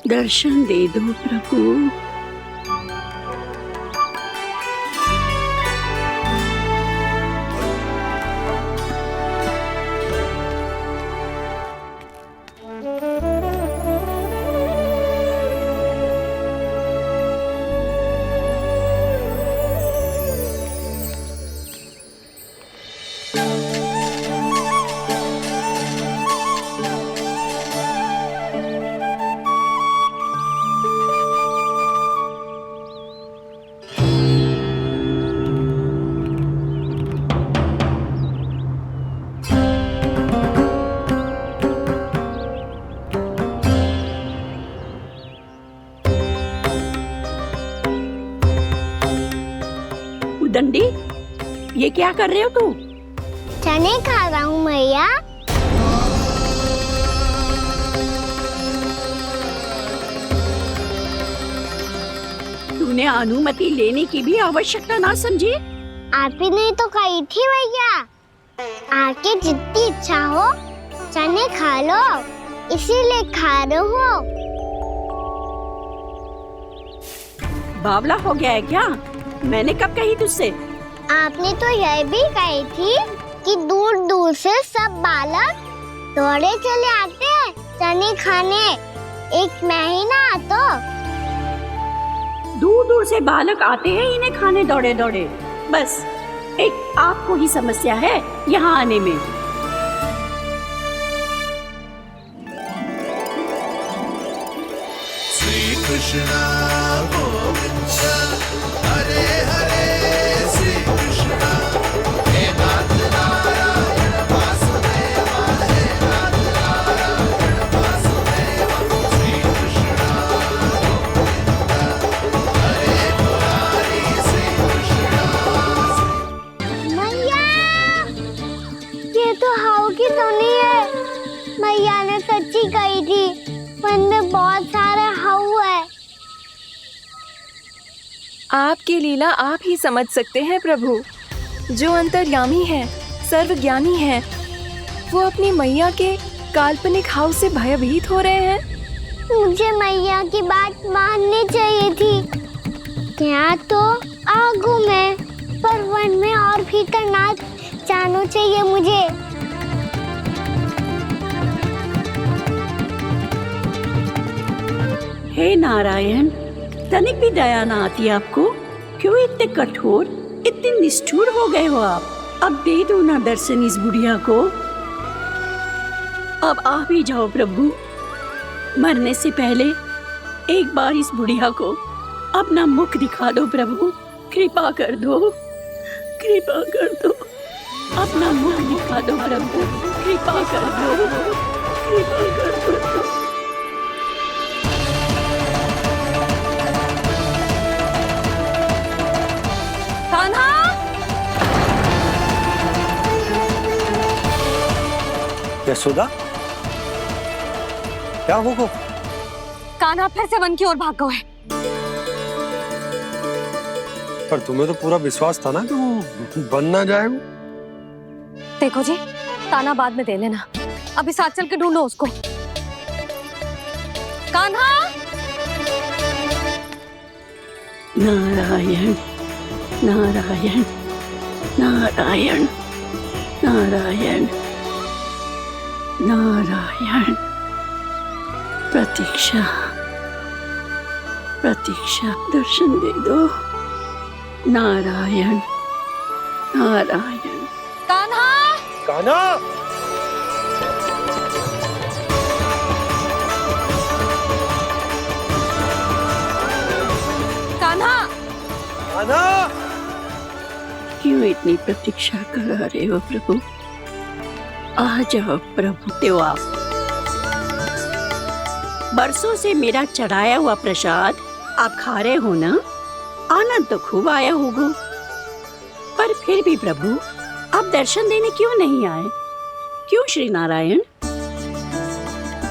दर्शन दे दो प्रभु। दंडी, ये क्या कर रहे हो तू? चने खा रहा हूँ मैया। तूने अनुमति लेने की भी आवश्यकता ना समझी? आप ही नहीं तो कही थी मैया, आके जितनी इच्छा हो चने खा लो, इसीलिए खा रहे हो। बावला हो गया है क्या? मैंने कब कही तुझसे? आपने तो यह भी कही थी कि दूर दूर से सब बालक दौड़े चले आते हैं चने खाने, एक महीना तो दूर दूर से बालक आते हैं इन्हें खाने दौड़े दौड़े। बस एक आपको ही समस्या है यहाँ आने में। श्री कृष्णा गोविंद हरे हरे, श्री कृष्णा हे नाथ नारायण वासुदेवा, हे नाथ नारायण वासुदेवा, श्री कृष्णा गोविंद हरे मुरारी, श्री कृष्णा। मैया, ये तो हाउ की धुनी है। मैया ने सच्ची कही थी, मन में बहुत सारे हाउ है। आपकी लीला आप ही समझ सकते हैं प्रभु। जो अंतर्यामी है, सर्वज्ञानी है, वो अपनी मैया के काल्पनिक हाव से भयभीत हो रहे हैं। मुझे मैया की बात माननी चाहिए थी। यहाँ तो आगू में, पर वन में और भीतर ना जाना चाहिए मुझे। हे नारायण, तनिक भी दया ना आती आपको? क्यों इतने कठोर, इतने निष्ठुर हो गए हो आप? अब दे दो ना दर्शन इस बुढ़िया को। अब आ भी जाओ प्रभु। मरने से पहले एक बार इस बुढ़िया को अपना मुख दिखा दो प्रभु। कृपा कर दो, कृपा कर दो। अपना मुख दिखा दो प्रभु, कृपा कर दो, कृपा कर दो। यशोदा, क्या हुआ? कान्हा फिर से वन की ओर भाग गए। पर तुम्हें तो पूरा विश्वास था ना कि वो बन ना जाए। देखो जी, ताना बाद में दे लेना, अभी साथ चल के ढूंढो उसको। कान्हा! नारायण नारायण नारायण नारायण नारायण। प्रतीक्षा प्रतीक्षा, दर्शन दे दो। नारायण नारायण। कान्हा! कान्हा! कान्हा! कान्हा! क्यों इतनी प्रतीक्षा करा रहे हो प्रभु? आ जाओ प्रभु। देव आप बरसों से मेरा चढ़ाया हुआ प्रसाद आप खा रहे हो ना? आनंद तो खूब आया होगा, पर फिर भी प्रभु आप दर्शन देने क्यों नहीं आए? क्यों श्री नारायण?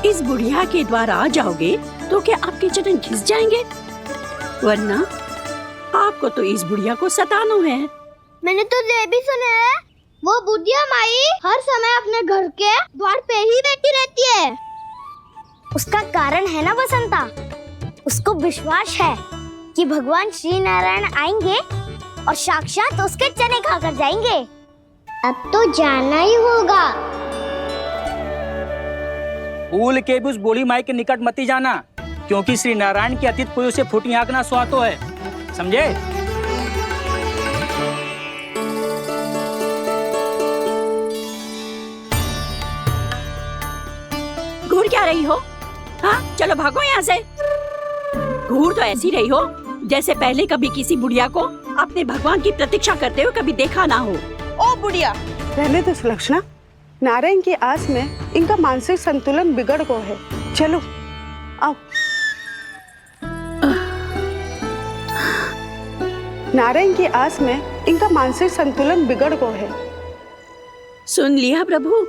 इस बुढ़िया के द्वार आ जाओगे तो क्या आपके चरण घिस जाएंगे? वरना आपको तो इस बुढ़िया को सताना है। मैंने तो ये भी सुना है, वो बुढ़िया माई हर समय अपने घर के द्वार पे ही बैठी रहती है। उसका कारण है ना बसंता, उसको विश्वास है कि भगवान श्री नारायण आएंगे और साक्षात उसके चने खाकर जाएंगे। अब तो जाना ही होगा। भूल के भी उस बूढ़ी माई के निकट मत ही जाना, क्योंकि श्री नारायण की अतीत कोई उसे फूटी आंख ना सुहातो है, समझे? घूर क्या रही हो? हाँ, चलो भागो यहाँ से। घूर तो ऐसी रही हो जैसे पहले कभी किसी बुढ़िया को अपने भगवान की प्रतीक्षा करते हुए कभी देखा ना हो। ओ बुढ़िया, रहने दो सुलक्षणा। नारायण की आस में इनका मानसिक संतुलन बिगड़ गया है। चलो आओ। नारायण की आस में इनका मानसिक संतुलन बिगड़ गया है। सुन लिया प्रभु,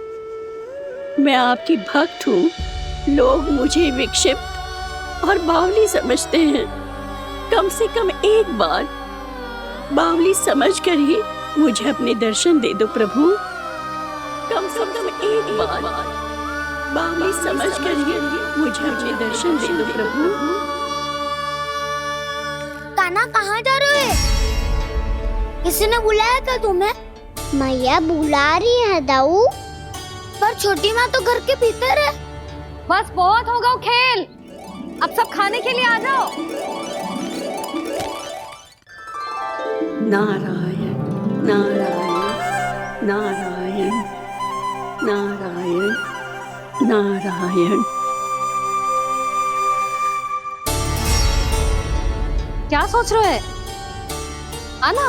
मैं आपकी भक्त हूँ। लोग मुझे विक्षिप्त और बावली समझते हैं। कम से कम एक बार बावली समझकर ही मुझे अपने दर्शन दे दो प्रभु। कम से कम एक बार बावली समझकर ही मुझे अपने दर्शन दे दो प्रभु। कान्हा कहाँ जा रहे हो? किसी ने बुलाया था तुम्हें? मैया बुला रही है दाऊ, पर छोटी माँ तो घर के भीतर है। बस बहुत होगा खेल, अब सब खाने के लिए आ जाओ। नारायण नारायण नारायण नारायण नारायण। क्या सोच रहे हैं? आना।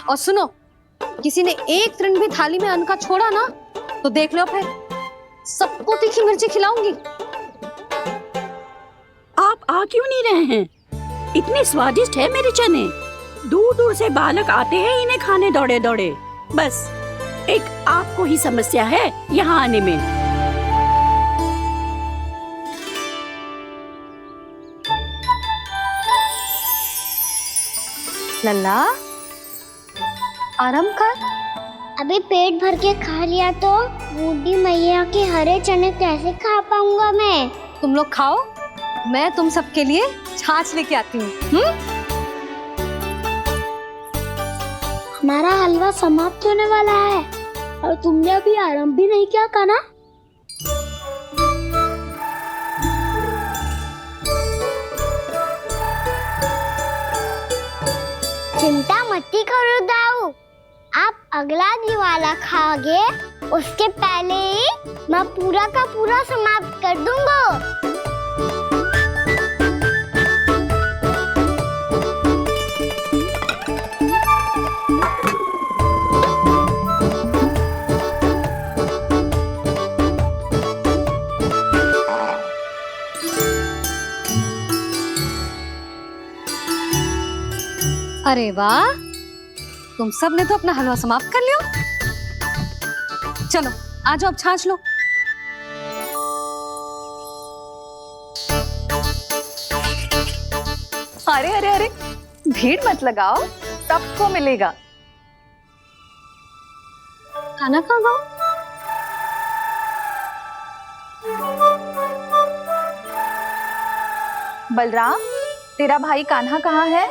और सुनो, किसी ने एक तृण भी थाली में अन्न का छोड़ा ना तो देख लो, फिर सबको तीखी मिर्ची खिलाऊंगी। आप आ क्यों नहीं रहे हैं? इतने स्वादिष्ट है मेरे चने। दूर दूर से बालक आते हैं इन्हें खाने दौड़े दौड़े। बस एक आपको ही समस्या है यहाँ आने में। लल्ला, आराम कर। अभी पेट भर के खा लिया तो बूढ़ी मैया के हरे चने कैसे खा पाऊंगा मैं? तुम लोग खाओ, मैं तुम सबके लिए छाछ लेके आती हूँ। हमारा हलवा समाप्त होने वाला है और तुमने अभी आराम भी नहीं किया कान्हा। चिंता मत करो दाऊ, आप अगला दिवाला खाओगे उसके पहले ही मैं पूरा का पूरा समाप्त कर दूंगा। अरे वाह, तुम सब ने तो अपना हलवा समाप्त कर लिया। चलो आ जाओ, अब छाछ लो। अरे अरे अरे, भीड़ मत लगाओ, सबको मिलेगा। खाना खा गो। बलराम, तेरा भाई कान्हा कहाँ है?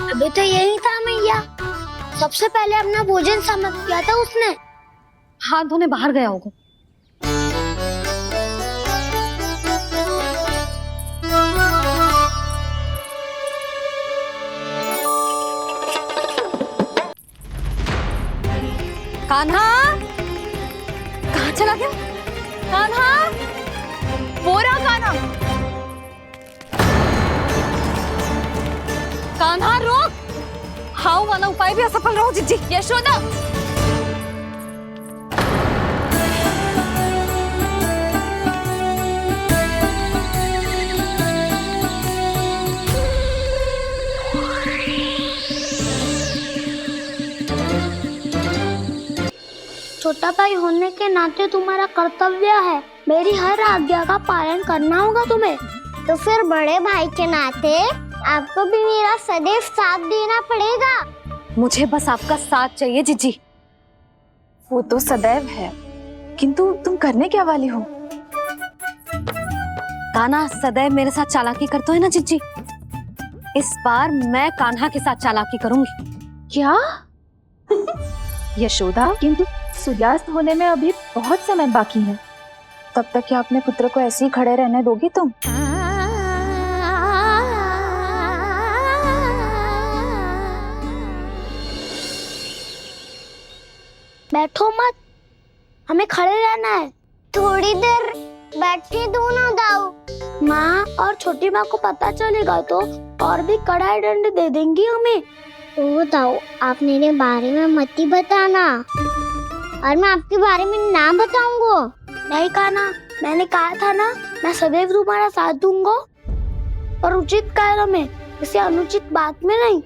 अभी तो यही था मैया, सबसे पहले अपना भोजन समाप्त किया था उसने। हाथ धोने बाहर गया होगा। कान्हा कहाँ चला गया? कान्हा, वो रहा कान्हा। कान्हा रोक, हाउ वाला उपाय भी असफल रहो जिज्जी। यशोदा, छोटा भाई होने के नाते तुम्हारा कर्तव्य है, मेरी हर आज्ञा का पालन करना होगा तुम्हें। तो फिर बड़े भाई के नाते आपको भी मेरा सदैव साथ देना पड़ेगा। मुझे बस आपका साथ चाहिए जिज्जी। वो तो सदैव है, किंतु तुम करने क्या वाली हो? कान्हा सदैव मेरे साथ चालाकी करता है ना जीजी। इस बार मैं कान्हा के साथ चालाकी करूंगी। क्या? यशोदा, किंतु सूर्यास्त होने में अभी बहुत समय बाकी है। तब तक क्या अपने पुत्र को ऐसे ही खड़े रहने दोगी तुम? बैठो मत, हमें खड़े रहना है। थोड़ी देर बैठे दो ना दाऊ। माँ और छोटी माँ को पता चलेगा तो और भी कड़ा दंड दे देंगी हमें। ओ दाऊ, आप मेरे बारे में मत ही बताना, और मैं आपके बारे में ना बताऊंगा। नहीं कहा ना, मैंने कहा था ना, मैं सदैव तुम्हारा साथ दूंगा, और उचित कार्य में, इसे अनुचित बात में नहीं।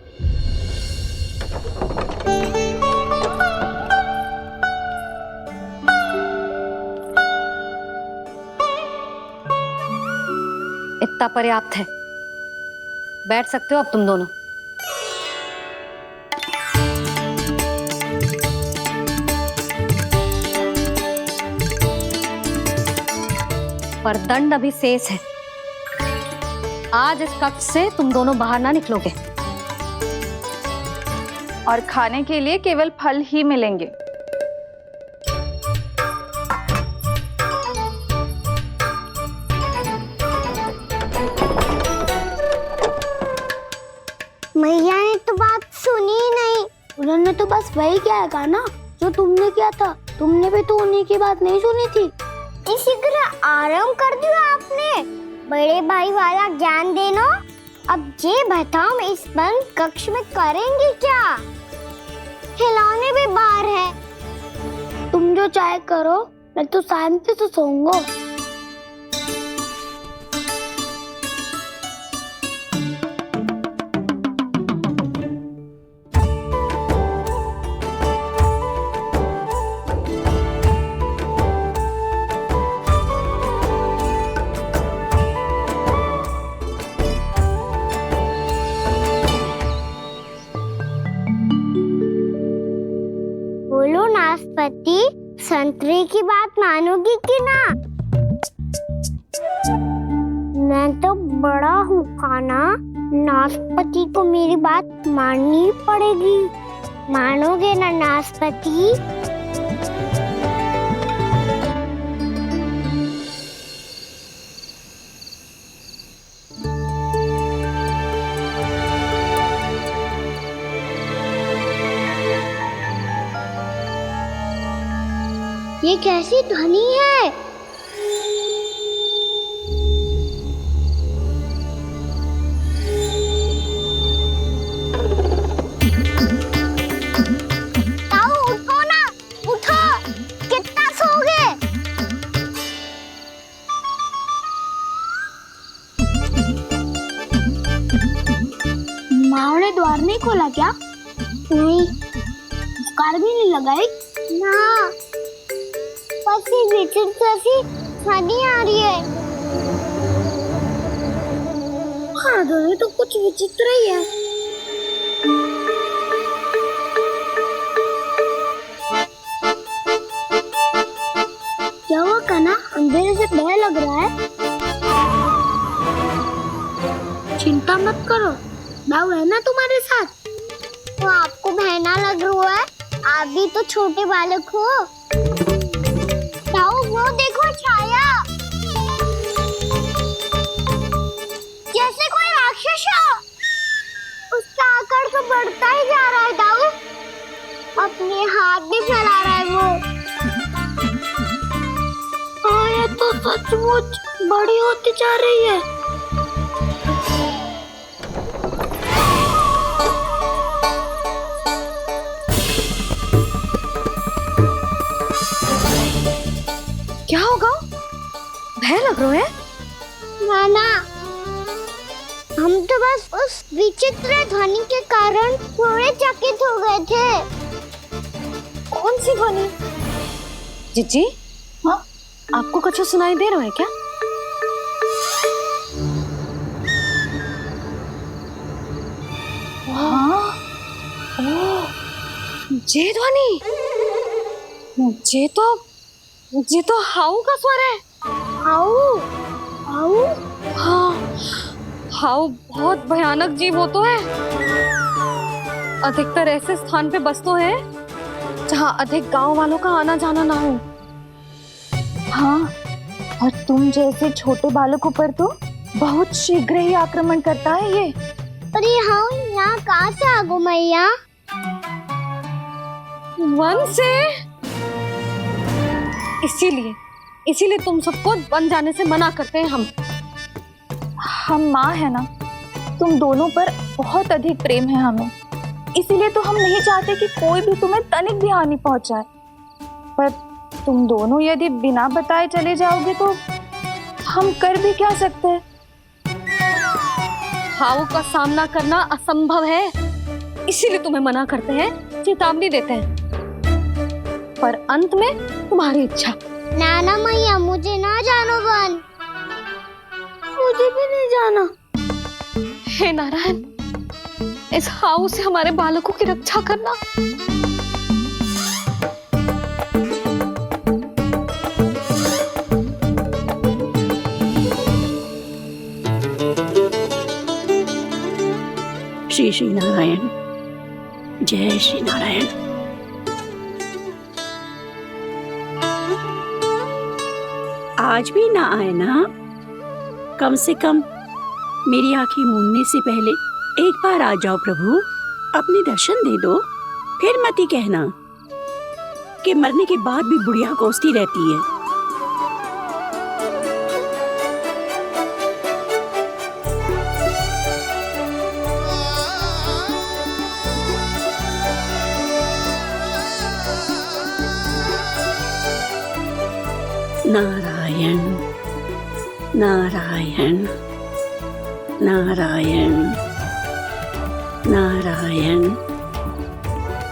इतना पर्याप्त है, बैठ सकते हो अब तुम दोनों। पर दंड अभी शेष है। आज इस कक्ष से तुम दोनों बाहर ना निकलोगे। और खाने के लिए केवल फल ही मिलेंगे। मैया ने तो बात सुनी ही नहीं। उन्होंने तो बस वही किया ना जो तुमने किया था। तुमने भी तो उन्हीं की बात नहीं सुनी थी। इसी तरह आराम कर दिया आपने। बड़े भाई वाला ज्ञान देना। अब ये बताओ, इस बंद कक्ष में करेंगे क्या? खिलौने भी बाहर है। तुम जो चाहे करो, मैं तो शांति से सोऊंगा। बोलो नाशपाती, संतरे की बात मानोगी कि ना? मैं तो बड़ा हूँ कान्हा, नाशपाती को मेरी बात माननी पड़ेगी। मानोगे ना नाशपाती? ये कैसी ध्वनि है? ताऊ उठो ना, उठो। कितना सोओगे? माँ ने द्वार नहीं खोला क्या? नहीं। कार भी नहीं लगाई? ना। विचित्र सी ध्वनि आ रही है। हाँ, ध्वनि तो कुछ विचित्र ही है। क्या हुआ कान्हा? अंधेरे से भय लग रहा है। चिंता मत करो, दाऊ है ना तुम्हारे साथ। तो आपको भय ना लग रहा है? आप भी तो छोटे बालक हो। ताऊ, वो देखो छाया, जैसे कोई राक्षस हो। उसका आकार तो बढ़ता ही जा रहा है ताऊ। अपने हाथ भी फैला रहा है वो। हाँ, ये तो सचमुच बड़ी होती जा रही है। क्या होगा? भय लग रहा है? नाना, हम तो बस उस विचित्र ध्वनि के कारण थोड़े चकित हो गए थे। कौन सी ध्वनि? जीजी, हाँ, आपको कुछ सुनाई दे रहा है क्या? हाँ, ओह, ये ध्वनि ये तो हाउ का स्वर है। हाउ हाउ हाँ, हाउ बहुत भयानक जीव हो तो है। अधिकतर ऐसे स्थान पे बसते हैं जहाँ अधिक गांव वालों का आना जाना ना हो। हाँ, और तुम जैसे छोटे बालकों पर तो बहुत शीघ्र ही आक्रमण करता है ये। अरे हाउ यहाँ कहाँ से आ गो मैया? वन से। इसीलिए तुम सबको वन जाने से मना करते हैं हम माँ है ना, तुम दोनों पर बहुत अधिक प्रेम है हमें, इसीलिए तो हम नहीं चाहते कि कोई भी तुम्हें तनिक भी हानि पहुंचाए। पर तुम दोनों यदि बिना बताए चले जाओगे तो हम कर भी क्या सकते हैं? हाउ का सामना करना असंभव है, इसीलिए तुम्हें मना करते हैं, चेतावनी देते हैं। पर अंत में तुम्हारी इच्छा। नाना मैया मुझे ना जानो वन, मुझे भी नहीं जाना। हे नारायण, इस हाउ से हमारे बालकों की रक्षा करना। श्री श्री नारायण, जय श्री नारायण। आज भी ना आए ना? कम से कम मेरी आंखें मूंदने से पहले एक बार आ जाओ प्रभु, अपने दर्शन दे दो। फिर मत ही कहना कि मरने के बाद भी बुढ़िया कोसती रहती है। नारायण नारायण नारायण नारायण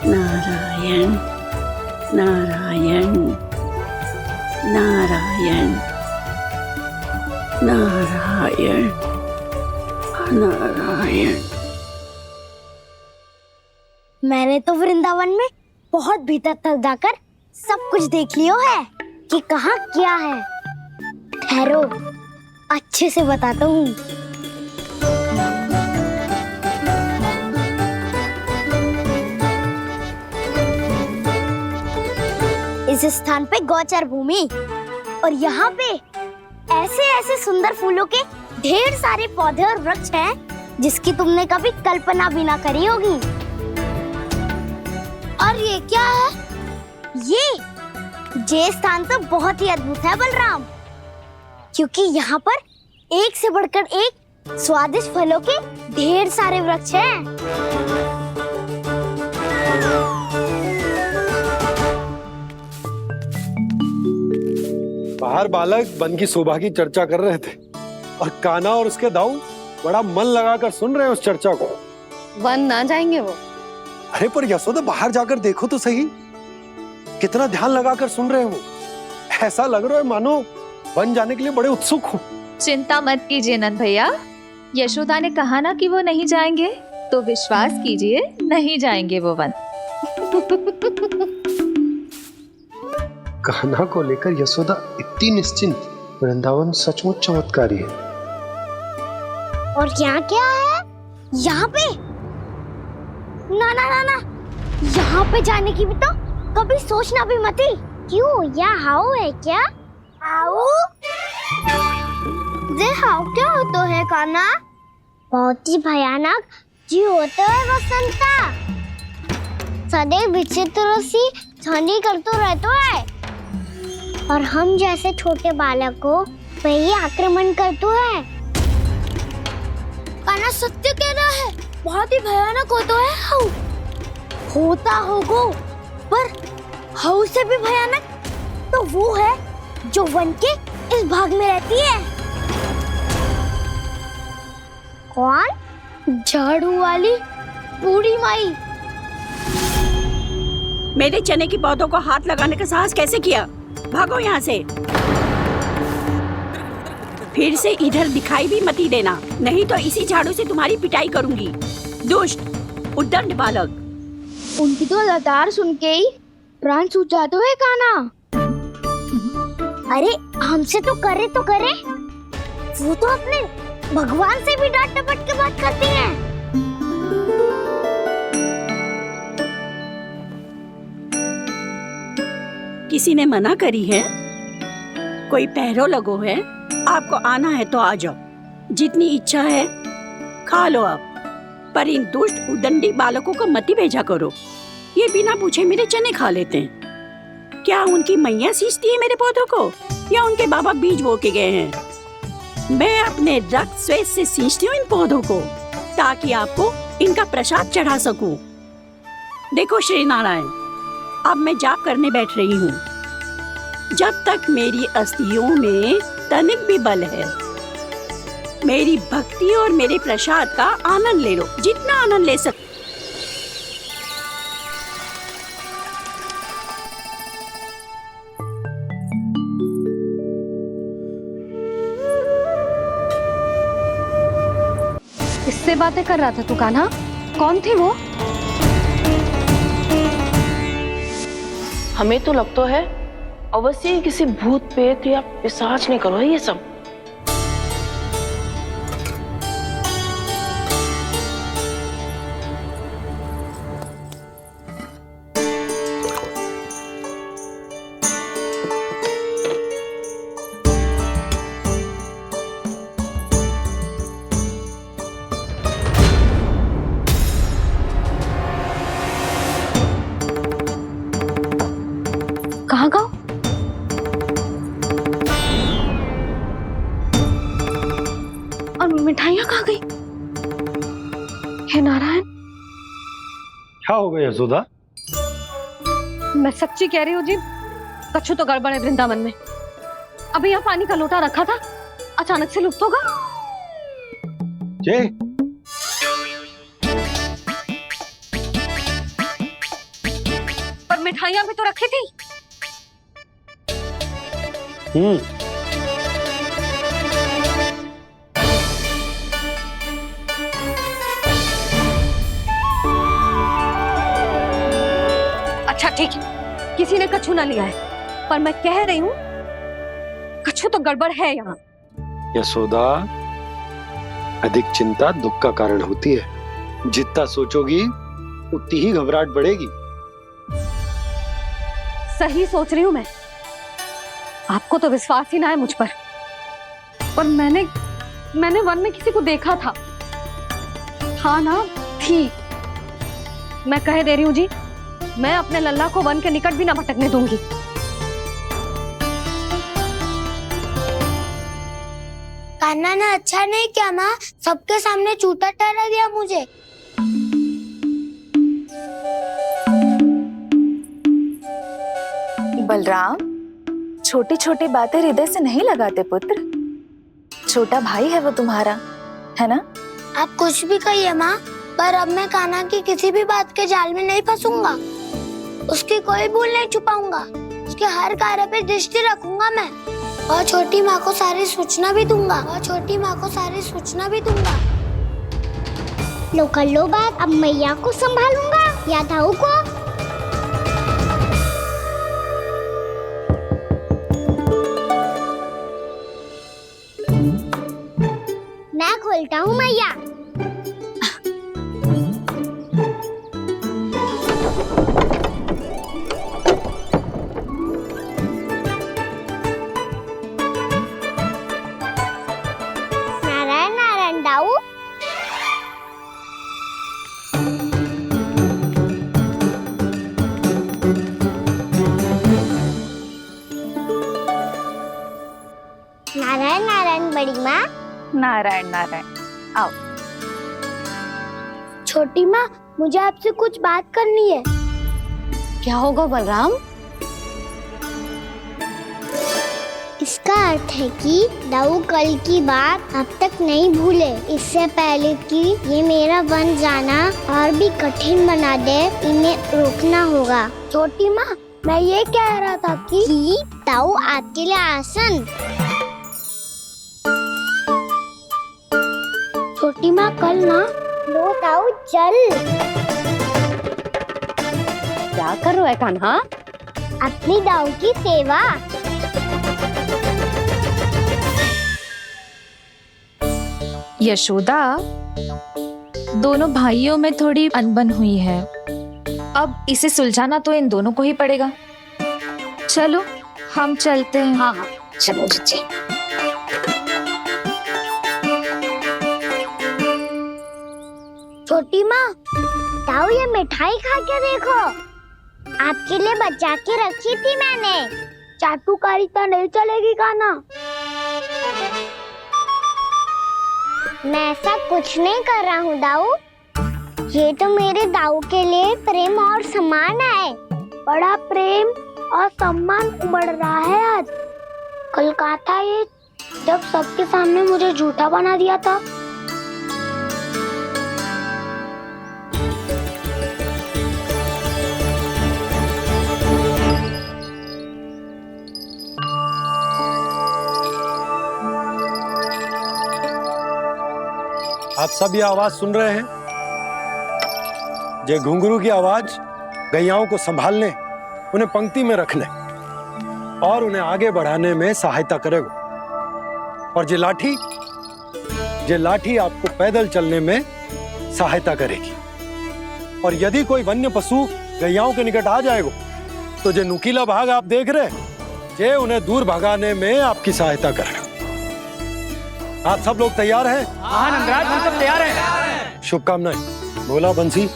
नारायण नारायण नारायण नारायण नारायण। मैंने तो वृंदावन में बहुत भीतर तक जाकर सब कुछ देख लियो है कि कहाँ क्या है। ठहरो, अच्छे से बताता हूँ। इस स्थान पे गोचर भूमि और यहाँ पे ऐसे ऐसे सुंदर फूलों के ढेर सारे पौधे और वृक्ष हैं जिसकी तुमने कभी कल्पना भी ना करी होगी। और ये क्या है? ये स्थान तो बहुत ही अद्भुत है बलराम, क्योंकि यहाँ पर एक से बढ़कर एक स्वादिष्ट फलों के ढेर सारे वृक्ष हैं। बाहर बालक वन की शोभा की चर्चा कर रहे थे और कान्हा और उसके दाऊ बड़ा मन लगाकर सुन रहे हैं उस चर्चा को। वन ना जाएंगे वो। अरे पर यशोदा, बाहर जाकर देखो तो सही, कितना ध्यान लगाकर सुन रहे हो। ऐसा लग रहा है मानो वन जाने के लिए बड़े उत्सुक हो। चिंता मत कीजिए नंद भैया, यशोदा ने कहा ना कि वो नहीं जाएंगे, तो विश्वास कीजिए नहीं जाएंगे वो वन। कान्हा को लेकर यशोदा इतनी निश्चिंत, वृंदावन सचमुच चमत्कारी है। और यहाँ क्या है? यहाँ पे ना ना ना ना, यहाँ पे जाने की भी तो कभी सोचना भी मत ही। क्यों, यहाँ हाउ है क्या? हाउ? ये हाउ क्या होता है कान्हा? बहुत ही भयानक जी होता है वसंता। सदैव विचित्र सी ध्वनि करते रहता है और हम जैसे छोटे बालक को वही आक्रमण करते हैं। कान्हा सत्य कह रहा है, बहुत ही भयानक होता है हाउ। होता होगा, पर हाउ से भी भयानक तो वो है जो वन के इस भाग में रहती है। कौन? झाड़ू वाली बूढ़ी माई। मेरे चने की पौधों को हाथ लगाने का साहस कैसे किया? भागो यहाँ से। फिर से इधर दिखाई भी मत ही देना, नहीं तो इसी झाड़ू से तुम्हारी पिटाई करूंगी। दुष्ट, उद्दंड बालक। उनकी तो लतार सुन के ही प्राण सूझ जाते हुए कान्हा। अरे हमसे तो करे वो तो अपने भगवान से भी डांट डपट के बात करती हैं। किसी ने मना करी है? कोई पहरो लगो है? आपको आना है तो आ जाओ, जितनी इच्छा है खा लो आप, पर इन दुष्ट उदंडी बालकों को मत ही भेजा करो। ये बिना पूछे मेरे चने खा लेते हैं। क्या उनकी मैया सींचती है मेरे पौधों को, या उनके बाबा बीज बो के गए हैं? मैं अपने रक्त स्वेद से सींचती हूँ इन पौधों को, ताकि आपको इनका प्रसाद चढ़ा सकूं। देखो श्री नारायण, अब मैं जाप करने बैठ रही हूँ। जब तक मेरी अस्थियों में तनिक भी बल है, मेरी भक्ति और मेरे प्रसाद का आनंद ले लो, जितना आनंद ले सकते। किससे बातें कर रहा था तू कान्हा? कौन थी वो? हमें तो लगता है अवश्य ही किसी भूत प्रेत या पिशाच ने करो ये सब। कहाँ गाँव? और मिठाइयाँ कहाँ गई? हे नारायण, क्या हो गया यशोदा? मैं सच्ची कह रही हूँ जी, कछु तो गड़बड़ है वृंदावन में। अभी यहाँ पानी का लोटा रखा था, अचानक से लुप्त होगा। जय पर मिठाइयाँ भी तो रखी थी। अच्छा ठीक है, किसी ने कछु ना लिया है, पर मैं कह रही हूँ कछु तो गड़बड़ है यहाँ। यशोदा, अधिक चिंता दुख का कारण होती है। जितना सोचोगी उतनी ही घबराहट बढ़ेगी। सही सोच रही हूँ मैं, आपको तो विश्वास ही ना है मुझ पर। पर मैंने वन में किसी को देखा था। हाँ ना, थी। मैं कह दे रही हूँ जी, मैं अपने लल्ला को वन के निकट भी ना भटकने दूंगी। कान्हा ने अच्छा नहीं किया माँ, सबके सामने झूठा ठहरा दिया मुझे। बलराम, छोटी छोटी बातें हृदय से नहीं लगाते पुत्र। छोटा भाई है वो तुम्हारा, है ना? आप कुछ भी कहिए माँ, पर अब मैं कान्हा की किसी भी बात के जाल में नहीं फंसूंगा। उसकी कोई भूल नहीं छुपाऊंगा, उसके हर कार्य पे दृष्टि रखूंगा मैं, और छोटी माँ को सारी सूचना भी दूंगा। लो कर लो बात, अब मैया को संभालूंगा या दाऊ को। मैं खोलता हूँ मैया। नारायण नारायण दाऊ। नारायण नारायण बड़ी माँ। नारायण नारायण, आओ। छोटी माँ, मुझे आपसे कुछ बात करनी है। क्या होगा बलराम? इसका अर्थ है कि दाऊ कल की बात अब तक नहीं भूले, इससे पहले कि ये मेरा वन जाना और भी कठिन बना दे, इन्हें रोकना होगा। छोटी माँ, मैं ये कह रहा था कि दाऊ आपके लिए आसन। छोटी माँ, कल ना लो दाऊ जल। क्या कर रहा है कान्हा? अपनी दाऊ की सेवा। यशोदा, दोनों भाइयों में थोड़ी अनबन हुई है। अब इसे सुलझाना तो इन दोनों को ही पड़ेगा। चलो हम चलते हैं। हाँ हाँ चलो बच्चे। छोटी माँ, दाऊ ये मिठाई खा के देखो, आपके लिए बचा के रखी थी मैंने। चाटुकारिता नहीं चलेगी खाना। मैं ऐसा कुछ नहीं कर रहा हूँ दाऊ, ये तो मेरे दाऊ के लिए प्रेम और सम्मान है। बड़ा प्रेम और सम्मान उमड़ रहा है आज। कल कहा था ये, जब सबके सामने मुझे झूठा बना दिया था। आप सब ये आवाज सुन रहे हैं? ये घुंघरू की आवाज गैयाओं को संभालने, उन्हें पंक्ति में रखने और उन्हें आगे बढ़ाने में सहायता करेगा। और ये लाठी आपको पैदल चलने में सहायता करेगी। और यदि कोई वन्य पशु गैयाओं के निकट आ जाएगा तो जो नुकीला भाग आप देख रहे हैं, ये उन्हें दूर भगाने में आपकी सहायता करेगा। आप सब लोग तैयार हैं? हाँ नंदराज, हम सब तैयार हैं। शुभकामनाएं। बोला बंसी।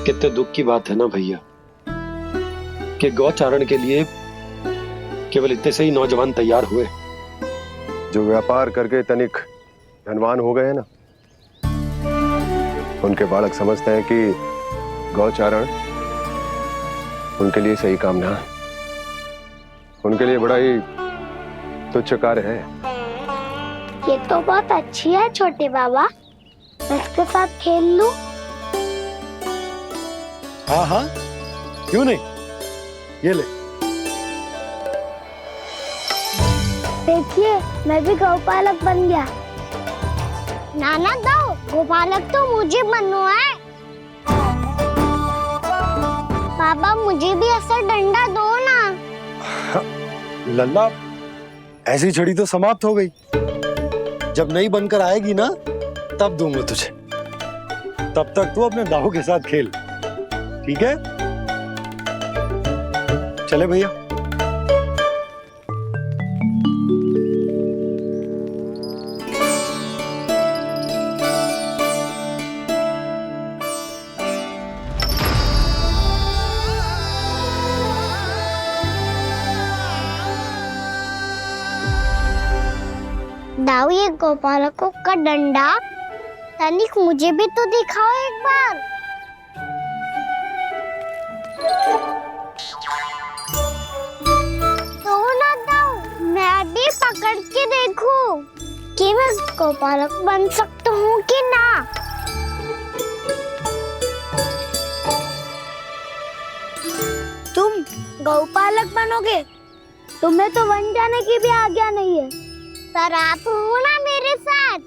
कितने दुख की बात है ना भैया कि गौचारण के लिए केवल इतने से ही नौजवान तैयार हुए। जो व्यापार करके तनिक धनवान हो गए ना, उनके बालक समझते हैं कि गौचारण उनके लिए सही काम ना है। उनके लिए बड़ा ही तुच्छ कार्य है। ये तो बहुत अच्छी है छोटे बाबा, मैं इसके साथ खेल लूं? हाँ हाँ, क्यों नहीं, ये ले। देखिए मैं भी गौपालक बन गया। नाना दो, गौपालक तो मुझे बनना है। बाबा मुझे भी ऐसा डंडा दो ना। लल्ला, ऐसी छड़ी तो समाप्त हो गई। जब नई बनकर आएगी ना, तब दूंगा तुझे। तब तक तू अपने दाऊ के साथ खेल, ठीक है? चले भैया। दाऊ, ये गोपालकों का डंडा तनिक मुझे भी तो दिखाओ एक बार। तो ना दाऊ, मैं भी पकड़ के देखूं कि मैं गोपालक बन सकता हूँ कि ना। तुम गौपालक बनोगे? तुम्हें तो वन जाने की भी आज्ञा नहीं है। पर आप हो ना मेरे साथ,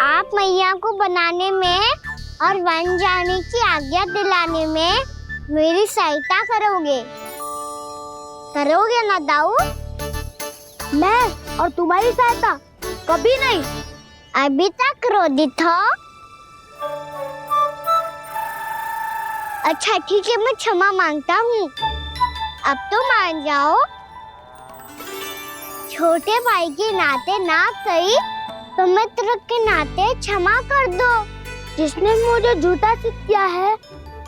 आप मैया को बनाने में और वन जाने की आज्ञा दिलाने में मेरी सहायता करोगे ना दाऊ? मैं और तुम्हारी सहायता कभी नहीं। अभी तक क्रोधित हो? अच्छा ठीक है, मैं क्षमा मांगता हूँ। अब तो मान जाओ। छोटे भाई के नाते ना सही तो मित्र के नाते क्षमा कर दो। जिसने मुझे झूठा सिद्ध किया है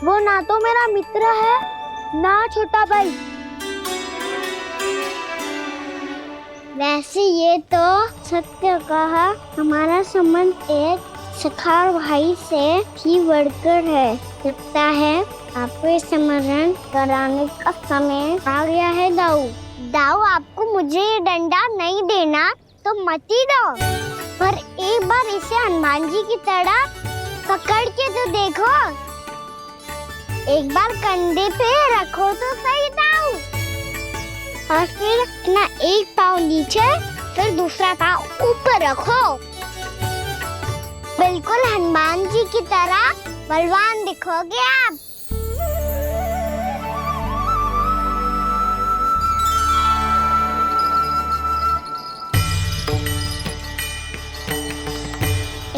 वो ना तो मेरा मित्र है ना छोटा भाई। वैसे ये तो सत्य कहा, हमारा संबंध एक सखा भाई से भी बढ़कर है। लगता है आपको स्मरण कराने का समय आ गया है दाऊ। दाऊ, आपको मुझे ये डंडा नहीं देना तो मत ही दो, पर एक बार इसे हनुमान जी की तरह पकड़ के तो देखो। एक बार कंधे पे रखो तो सही दाऊ, और फिर अपना एक पाँव नीचे फिर दूसरा पाँव ऊपर रखो। बिल्कुल हनुमान जी की तरह बलवान दिखोगे आप।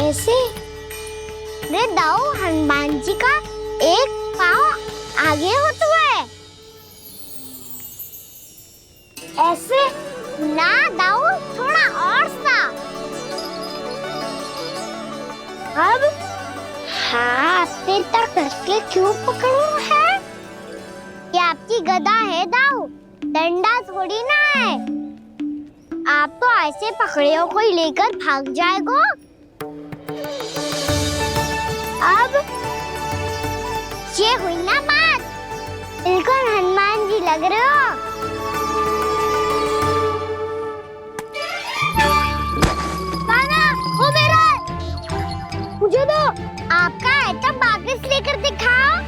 ऐसे रे दाऊ हनुमान जी का एक पाँव आगे होता है, ऐसे ना दाऊ, थोड़ा और सा। अब हाथ पे तक कसके क्यों पकड़ू है? ये आपकी गदा है दाऊ, डंडा थोड़ी ना है। आप तो ऐसे पकड़े हो कोई लेकर भाग जाएगा। अब ये हुई ना बात, बिल्कुल हनुमान जी लग रहे हो। कान्हा, वो मेरा है। मुझे दो। आपका है तब वापस लेकर दिखाओ।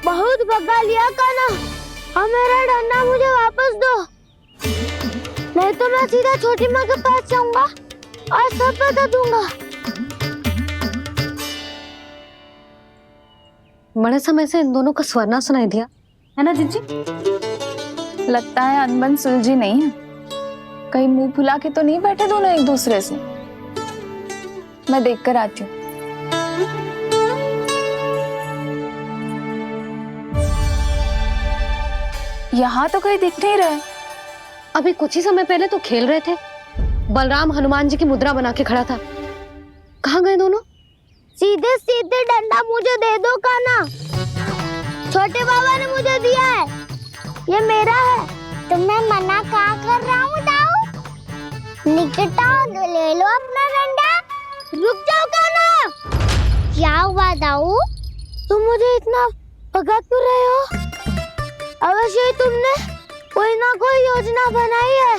बहुत भगा लिया कान्हा, अब मेरा डंडा मुझे वापस दो, नहीं तो मैं सीधा छोटी माँ के पास जाऊंगा और सब बता दूंगा। बड़े समय से इन दोनों का स्वर ना सुनाई दिया, है ना जीजी? लगता है अनबन सुलझी नहीं है। कहीं मुंह फुला के तो नहीं बैठे दोनों एक दूसरे से। मैं देख कर आती हूँ। यहाँ तो कहीं दिख नहीं रहा। अभी कुछ ही समय पहले तो खेल रहे थे, बलराम हनुमान जी की मुद्रा बना के खड़ा था। कहाँ गए दोनों? सीधे सीधे डंडा मुझे दे दो कान्हा, छोटे बाबा ने मुझे दिया है, ये मेरा है। तो मैं मना क्या कर रहा हूँ दाऊ? निकट आओ, ले लो अपना डंडा। रुक जाओ कान्हा। क्या हुआ दाऊ, तुम मुझे इतना भगा क्यों रहे हो? अवश्य ही तुमने कोई ना कोई योजना बनाई है,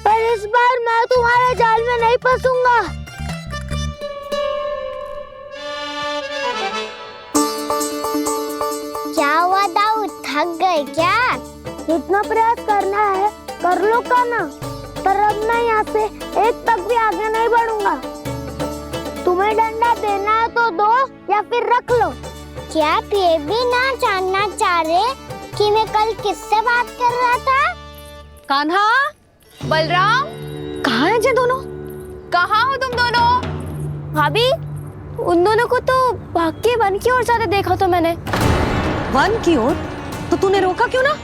पर इस बार मैं तुम्हारे जाल में नहीं फंसूंगा। क्या हुआ दाऊ, थक गए क्या? जितना प्रयास करना है कर लो कान्हा, पर अब मैं यहाँ से एक तक भी आगे नहीं बढ़ूंगा। तुम्हें डंडा देना है तो दो या फिर रख लो। क्या आप ये भी ना जानना चाह रहे कि मैं कल किससे बात कर रहा था? कान्हा, बलराम, कहाँ है ये दोनों? कहाँ हो तुम दोनों? भाभी, उन दोनों को तो भाग के वन की ओर जाते देखा तो मैंने। वन की ओर? तो तूने रोका क्यों ना?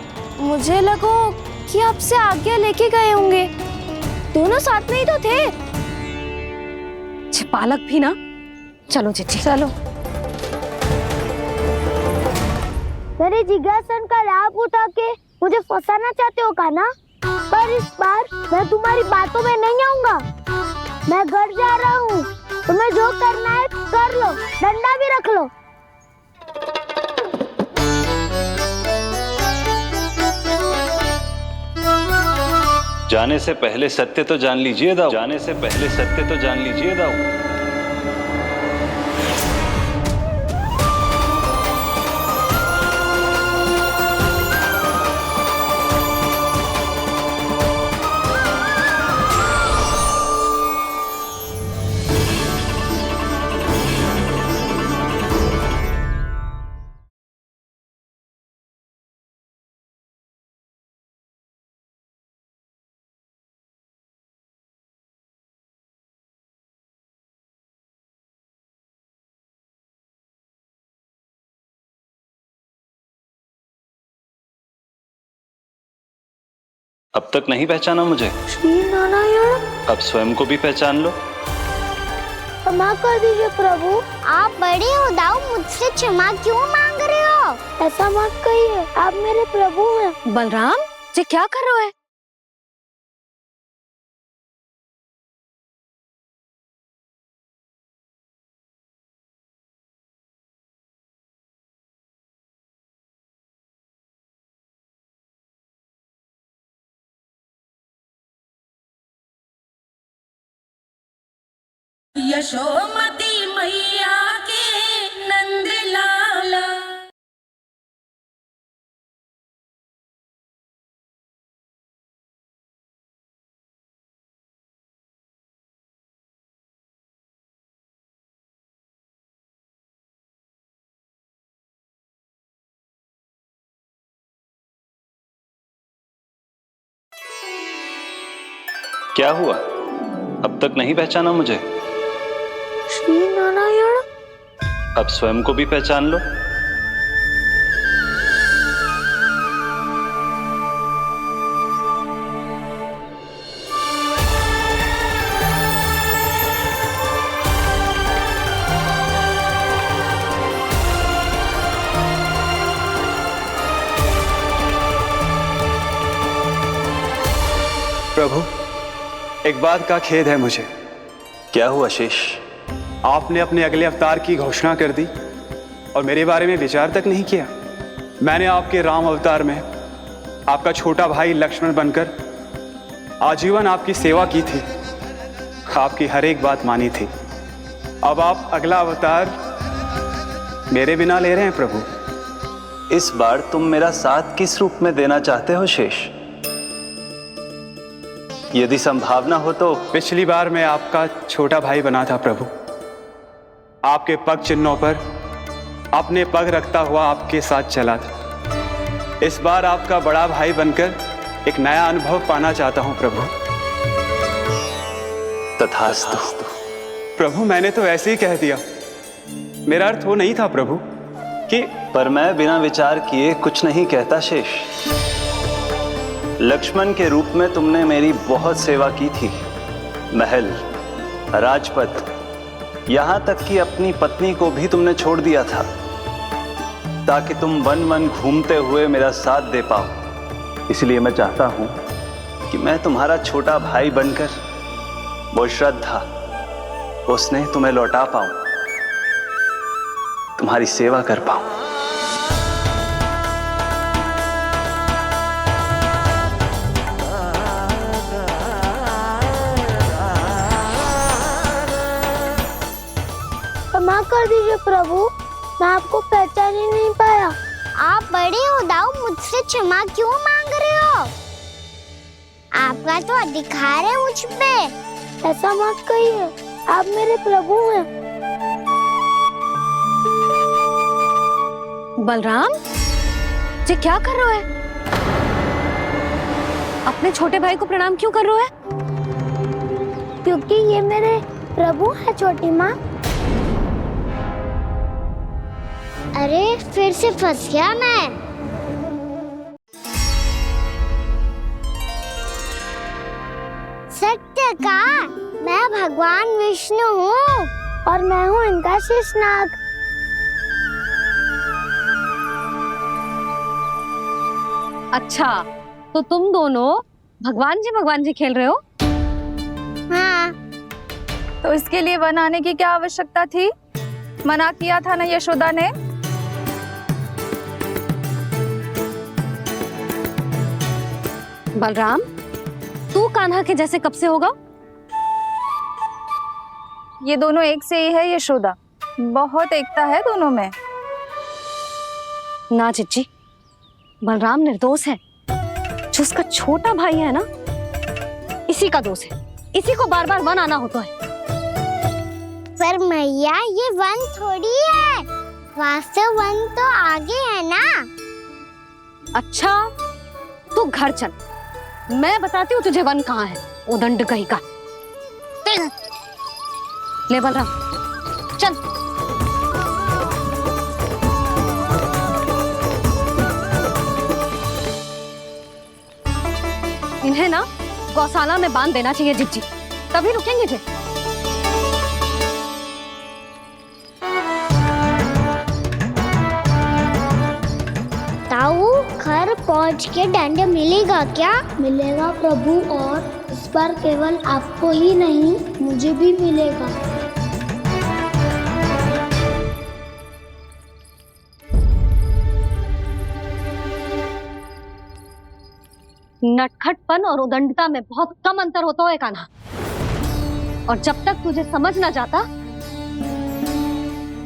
मुझे लगो कि आपसे आगे लेके गए होंगे, दोनों साथ में ही तो थे। पालक भी ना। चलो जीजी चलो। मेरे जिज्ञासन का लाभ उठा के मुझे फंसाना चाहते हो कान्हा, पर इस बार मैं तुम्हारी बातों में नहीं आऊंगा। मैं घर जा रहा हूँ, तुम्हें जो करना है कर लो, डंडा भी रख लो। जाने से पहले सत्य तो जान लीजिए दाऊ, जाने से पहले सत्य तो जान लीजिए दाऊ। अब तक नहीं पहचाना मुझे? श्री नारायण। अब स्वयं को भी पहचान लो। क्षमा कर दीजिए प्रभु। आप बड़े हो दाऊ, मुझसे क्षमा क्यों मांग रहे हो? ऐसा मत कहिए, आप मेरे प्रभु हैं। बलराम, ये क्या कर रहे हो? यशोमती मैया के नंद लाला। क्या हुआ? अब तक नहीं पहचाना मुझे? श्री नारायण। अब स्वयं को भी पहचान लो। प्रभु, एक बात का खेद है मुझे। क्या हुआ शेष? आपने अपने अगले अवतार की घोषणा कर दी और मेरे बारे में विचार तक नहीं किया। मैंने आपके राम अवतार में आपका छोटा भाई लक्ष्मण बनकर आजीवन आपकी सेवा की थी, आपकी हर एक बात मानी थी। अब आप अगला अवतार मेरे बिना ले रहे हैं प्रभु। इस बार तुम मेरा साथ किस रूप में देना चाहते हो शेष? यदि संभावना हो तो। पिछली बार मैं आपका छोटा भाई बना था प्रभु, आपके पग चिन्हों पर अपने पग रखता हुआ आपके साथ चला था। इस बार आपका बड़ा भाई बनकर एक नया अनुभव पाना चाहता हूं प्रभु। तथास्तु। प्रभु, मैंने तो ऐसे ही कह दिया, मेरा अर्थ वो नहीं था प्रभु कि। पर मैं बिना विचार किए कुछ नहीं कहता शेष। लक्ष्मण के रूप में तुमने मेरी बहुत सेवा की थी। महल, राजपथ, यहां तक कि अपनी पत्नी को भी तुमने छोड़ दिया था ताकि तुम वन वन घूमते हुए मेरा साथ दे पाओ। इसलिए मैं चाहता हूं कि मैं तुम्हारा छोटा भाई बनकर वो श्रद्धा, वो स्नेह तुम्हें लौटा पाऊं, तुम्हारी सेवा कर पाऊं। क्षमा कर दीजिए प्रभु, मैं आपको पहचान ही नहीं पाया। आप बड़े हो दाऊ, मुझसे क्षमा क्यों मांग रहे हो? आपका तो अधिकार है मुझ पे। ऐसा मत कहिए, आप मेरे प्रभु हैं। बलराम, ये क्या कर रहे हो? अपने छोटे भाई को प्रणाम क्यों कर रहे हो? क्योंकि ये मेरे प्रभु है छोटी माँ। अरे फिर से फंस गया मैं। सत्य का, मैं भगवान विष्णु हूँ और मैं हूँ इनका शेषनाग। अच्छा, तो तुम दोनों भगवान जी खेल रहे हो? हाँ। तो इसके लिए वन आने की क्या आवश्यकता थी? मना किया था ना यशोदा ने। बलराम, तू कान्हा के जैसे कब से होगा? ये दोनों एक से ही है यशोदा, बहुत एकता है दोनों में। ना चिच्ची, बलराम निर्दोष है। जो उसका छोटा भाई है ना, इसी का दोष है। इसी को बार बार वन आना होता है। पर मैया, ये वन थोड़ी है, वास्तव वन तो आगे है ना। अच्छा, तू घर चल, मैं बताती हूँ तुझे वन कहाँ है। उदंड कहीं का। ले बलराम, चल। इन्हें ना गौशाला में बांध देना चाहिए जिज्जी, तभी रुकेंगे जे। ताऊ, घर पहुंच के दंड मिलेगा क्या? मिलेगा प्रभु, और इस बार केवल आपको ही नहीं मुझे भी मिलेगा। नटखटपन और उदंडता में बहुत कम अंतर होता है कान्हा, और जब तक तुझे समझ ना जाता,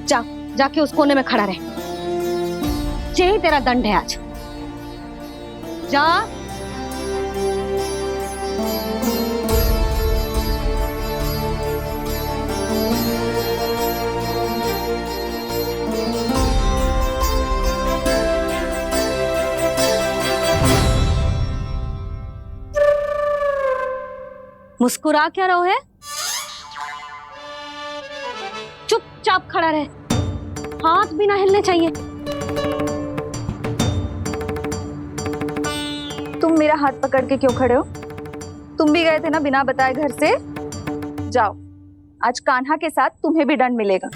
जाके उस कोने में खड़ा रहे। यही तेरा दंड है आज। जा। मुस्कुरा क्या रहो है? चुपचाप खड़ा रहे, हाथ भी ना हिलने चाहिए। तुम मेरा हाथ पकड़ के क्यों खड़े हो? तुम भी गए थे ना बिना बताए घर से। जाओ, आज कान्हा के साथ तुम्हें भी दंड मिलेगा।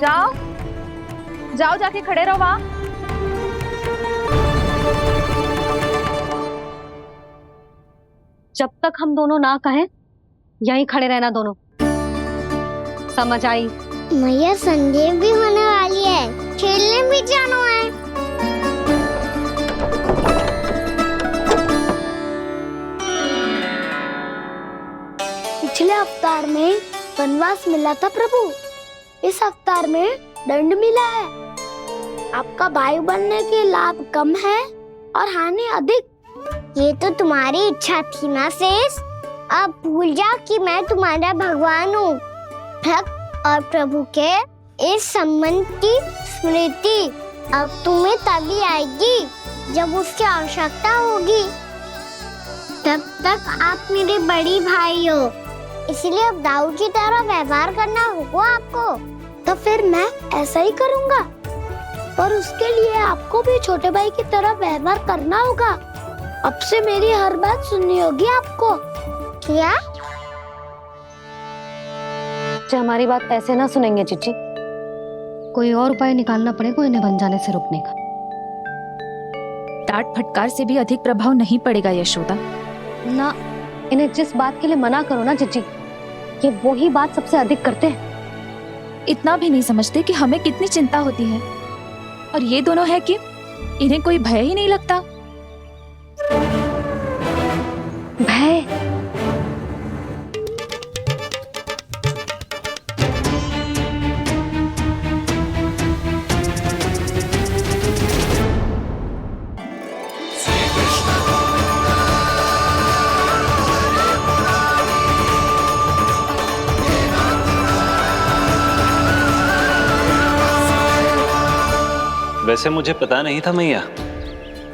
जाओ जाओ, जाके खड़े रहो वहां। जब तक हम दोनों ना कहें, यहीं खड़े रहना दोनों। समझ आई? मैया, संडे भी होने वाली है, खेलने भी जाना है। पिछले अवतार में वनवास मिला था प्रभु, इस अवतार में दंड मिला है। आपका भाई बनने के लाभ कम है और हानि अधिक। ये तो तुम्हारी इच्छा थी ना शेष, अब भूल जा कि मैं तुम्हारा भगवान हूँ। भक्त और प्रभु के इस संबंध की स्मृति अब तुम्हें तभी आएगी जब उसकी आवश्यकता होगी। तब तक आप मेरे बड़ी भाई हो, इसलिए अब दाऊ की तरह व्यवहार करना होगा आपको। तो फिर मैं ऐसा ही करूँगा, पर उसके लिए आपको भी छोटे भाई की तरह व्यवहार करना होगा। अब से मेरी हर बात सुननी होगी आपको। क्या? हमारी बात ऐसे ना सुनेंगे चिच्ची, कोई और उपाय निकालना पड़ेगा इन्हें बन जाने से रुकने का। डांट फटकार से भी अधिक प्रभाव नहीं पड़ेगा यशोदा। ना, इन्हें जिस बात के लिए मना करो ना चिच्ची, ये वही बात सबसे अधिक करते हैं। इतना भी नहीं समझते कि हमें कितनी चिंता होती है, और ये दोनों है कि इन्हें कोई भय ही नहीं लगता। भय? वैसे मुझे पता नहीं था मैया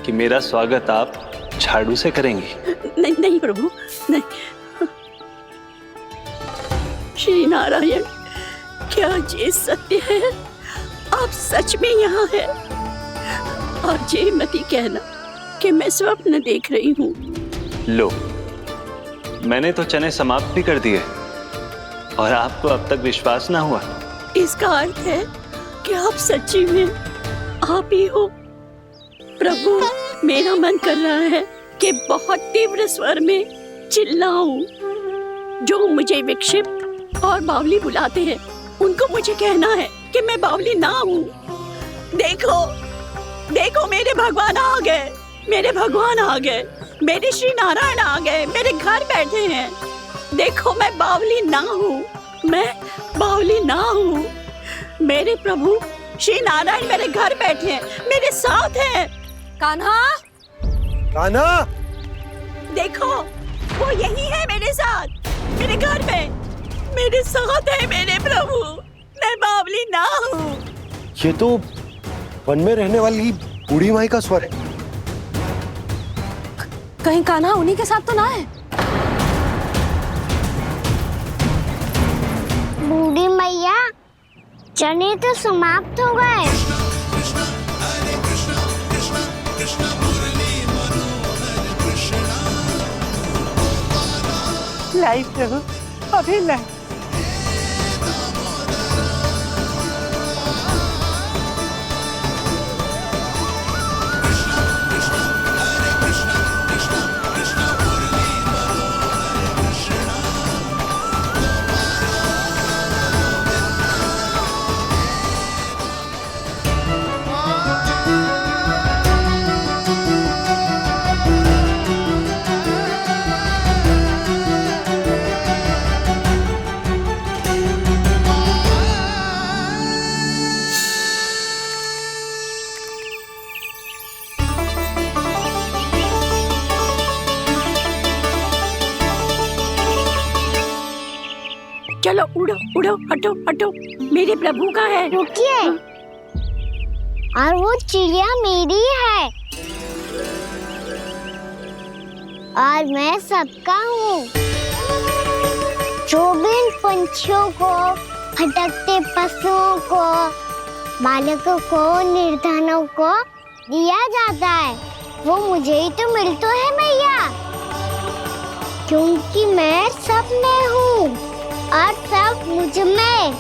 कि मेरा स्वागत आप झाड़ू से करेंगी। नहीं नहीं प्रभु, नहीं। श्री नारायण, क्या ये सत्य है? आप सच में यहाँ हैं? और ये मत कहना कि मैं स्वप्न देख रही हूँ। लो, मैंने तो चने समाप्त भी कर दिए और आपको अब तक विश्वास ना हुआ। इसका अर्थ है कि आप सच्ची में आप ही हो। प्रभु, मेरा मन कर रहा है कि बहुत तीव्र स्वर में चिल्लाऊं। जो मुझे विक्षिप्त और बावली बुलाते हैं, उनको मुझे कहना है कि मैं बावली ना हूँ। देखो, देखो, मेरे भगवान आ गए, मेरे भगवान आ गए, मेरे श्री नारायण आ गए, मेरे घर बैठे हैं। देखो, मैं बावली ना हूँ, मैं बावली ना हूँ। मेरे प्रभु श्री नारायण मेरे घर बैठे हैं, मेरे साथ हैं। कान्हा, कान्हा, देखो, वो यही है मेरे साथ, मेरे घर में, मेरे साथ है मेरे प्रभु। मैं बावली ना हूँ। ये तो वन में रहने वाली बूढ़ी माई का स्वर है। कहीं कान्हा उन्हीं के साथ तो ना है? बूढ़ी मैया, चने तो समाप्त हो गए। कृष्ण हरे कृष्ण, कृष्ण कृष्ण मुरली मनोहर कृष्ण। लाई प्रभु, अभी लाई। चलो उड़ो उड़ो, हटो हटो, मेरे प्रभु का है। रुकिए, और वो चिड़िया मेरी है और मैं सबका हूँ। जो भी इन पंछियों को, भटकते पशुओं को, बालकों को, निर्धनों को दिया जाता है, वो मुझे ही तो मिलता है मैया, क्योंकि मैं सब में हूँ और सब मुझ में।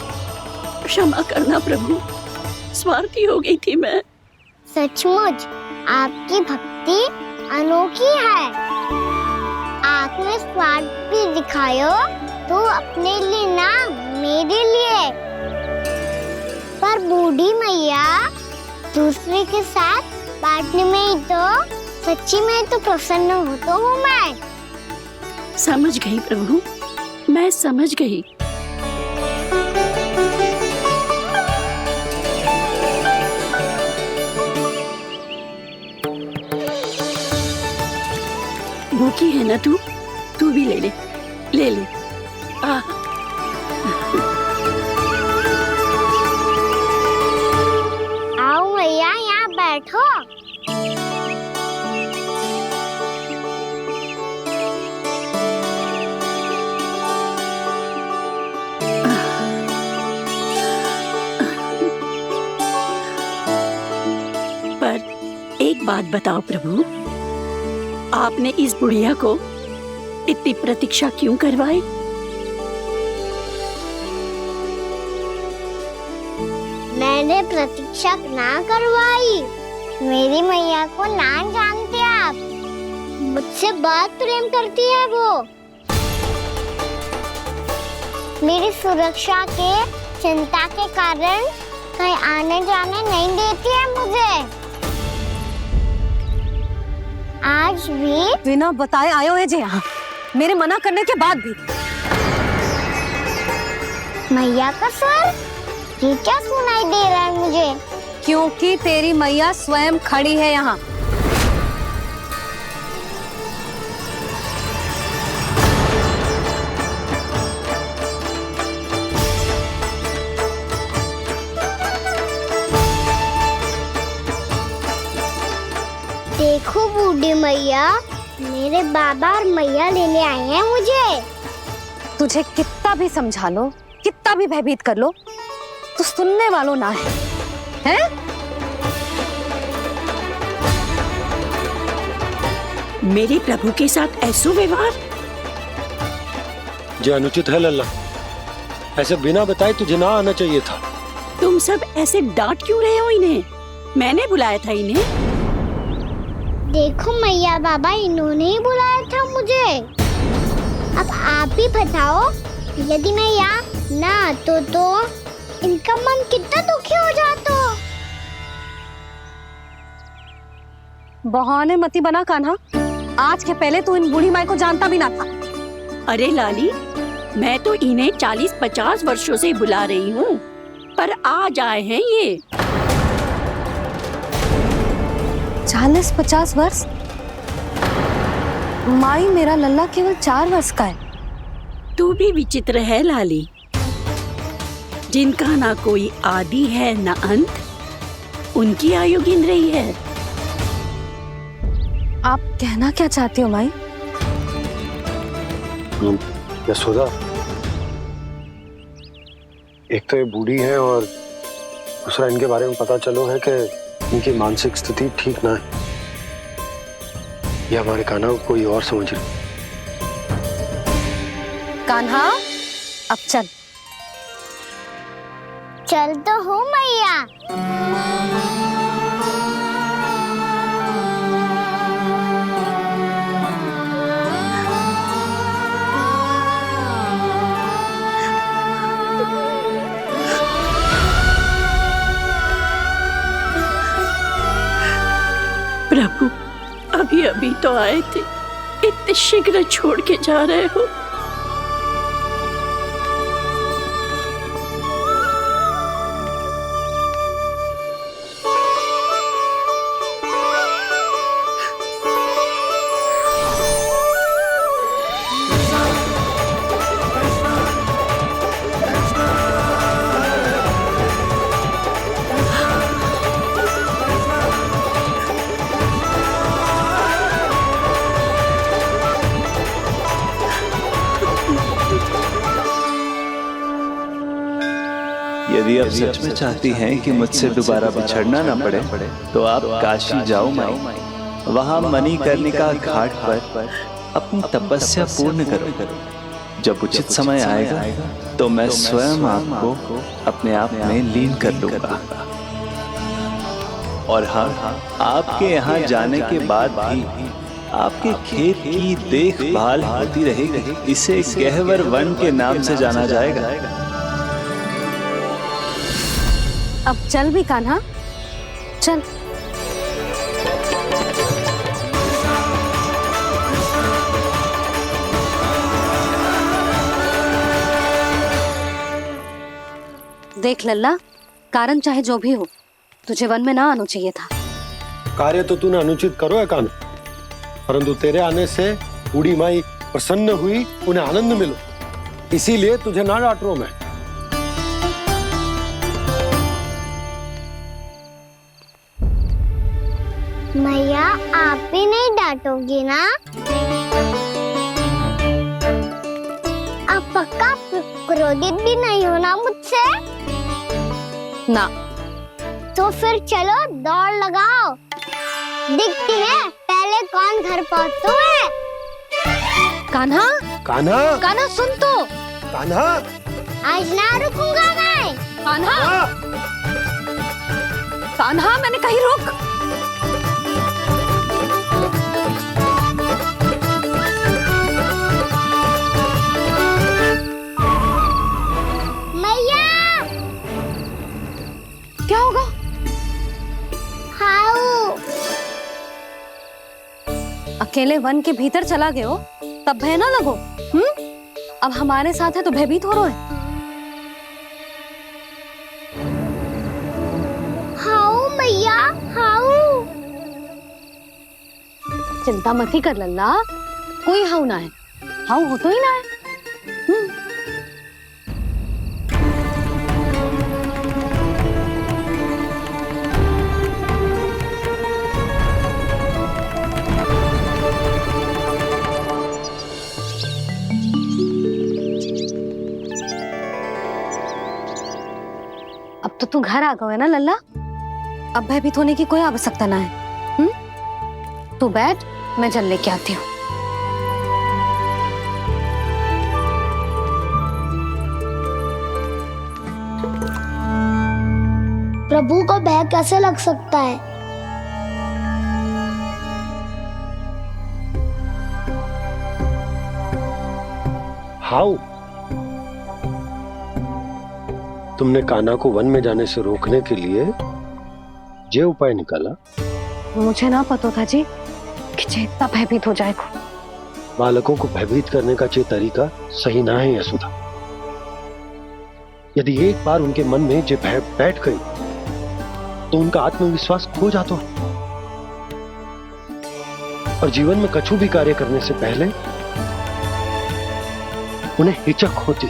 क्षमा करना प्रभु, स्वार्थी हो गई थी मैं। सचमुच आपकी भक्ति अनोखी है। आपने स्वार्थ भी दिखायो तो अपने लिए ना, मेरे लिए। पर बूढ़ी मैया दूसरे के साथ बांटने में ही तो सच्ची में तो प्रसन्न होता हूँ मैं। समझ गई प्रभु, मैं समझ गई। भूखी है ना तू भी ले ले, ले ले। आओ मैया, यहाँ बैठो। पर एक बात बताओ प्रभु, आपने इस बुढ़िया को इतनी प्रतीक्षा क्यों करवाई? मैंने प्रतीक्षा ना करवाई। मेरी मैया को ना जानते आप, मुझसे बहुत प्रेम करती है वो। मेरी सुरक्षा के चिंता के कारण कहीं आने जाने नहीं देती है मुझे। आज भी बिना बताए आयो है जी यहाँ, मेरे मना करने के बाद भी। मैया का स्वर, ये क्या सुनाई दे रहा है मुझे? क्योंकि तेरी मैया स्वयं खड़ी है यहाँ। देखो बूढ़ी मैया, मेरे बाबा और मैया लेने आए हैं मुझे। तुझे कितना भी समझा लो, कितना भी भयभीत कर लो, तो सुनने वालों ना है, हैं? मेरे प्रभु के साथ ऐसा व्यवहार जो अनुचित है लल्ला। ऐसे बिना बताए तुझे ना आना चाहिए था। तुम सब ऐसे डांट क्यों रहे हो इन्हें? मैंने बुलाया था इन्हें। देखो मैया बाबा, इन्होंने ही बुलाया था मुझे। अब आप ही बताओ, यदि मैं यहाँ ना आतो तो इनका मन कितना दुखी हो जाता। बहाने मती बना कान्हा, आज के पहले तू इन बूढ़ी माई को जानता भी ना था। अरे लाली, मैं तो इन्हें 40-50 वर्षों से बुला रही हूँ, पर आज आए हैं ये। 40-50 वर्ष? माई, मेरा लल्ला केवल 4 वर्ष का है। तू भी विचित्र है लाली, जिनका ना कोई आदि है ना अंत, उनकी आयु गिन रही है। आप कहना क्या चाहती हो माई? यशोदा, एक तो ये बूढ़ी है और दूसरा इनके बारे में पता चलो है कि इनकी मानसिक स्थिति ठीक ना है। ये हमारे कान्हा को कोई और समझ रही। कान्हा अब चल। चल तो हूँ मैया। प्रभु, अभी अभी तो आए थे, इतने शीघ्र छोड़ के जा रहे हो। यदि आप सच में चाहती हैं कि मुझसे दोबारा बिछड़ना न पड़े तो आप काशी जाओ माई। वहां मणिकर्णिका घाट पर अपनी तपस्या पूर्ण करो। जब उचित समय आएगा तो मैं स्वयं आपको अपने आप में लीन कर लूंगा। और हाँ, आपके यहाँ जाने के बाद भी आपके खेत की देखभाल होती रहेगी। इसे गहवर वन के नाम से जाना जाएगा। अब चल भी कान्हा, चल। देख लल्ला, कारण चाहे जो भी हो, तुझे वन में ना आना चाहिए था। कार्य तो तूने अनुचित करो है कान्हा, परंतु तेरे आने से बूढ़ी माई प्रसन्न हुई, उन्हें आनंद मिलो, इसीलिए तुझे ना डांट रहा हूं मैं। मैया, आप भी नहीं डांटोगी ना? आप पक्का क्रोधित भी नहीं हो ना मुझसे? ना। तो फिर चलो दौड़ लगाओ, दिखती है पहले कौन घर पहुंचता है। कान्हा, कान्हा, कान्हा सुन तो। कान्हा, आज ना रुकूंगा मैं। कान्हा, कान्हा, मैंने कही रुक। क्या होगा? हाउ अकेले वन के भीतर चला गए हो तब भय ना लगो। अब हमारे साथ है तो भयभीत हो रहे हैं। हाउ मैया, हाउ। चिंता मत ही कर लल्ला, कोई हाउ ना है। हाउ हो तो ही ना है। अब तो तू घर आ गया है ना लल्ला, अब भयभीत होने की कोई आवश्यकता ना है। तू बैठ, मैं जल लेके आती हूँ। प्रभु को भय कैसे लग सकता है? हाउ, तुमने कान्हा को वन में जाने से रोकने के लिए ये उपाय निकाला? मुझे ना पता था जी कि जे इतना भयभीत हो जाएगा। बालकों को भयभीत करने का ये तरीका सही ना है यशोदा। यदि एक बार उनके मन में ये भय बैठ गई तो उनका आत्मविश्वास खो जाता है और जीवन में कछु भी कार्य करने से पहले उन्हें हिचक होती।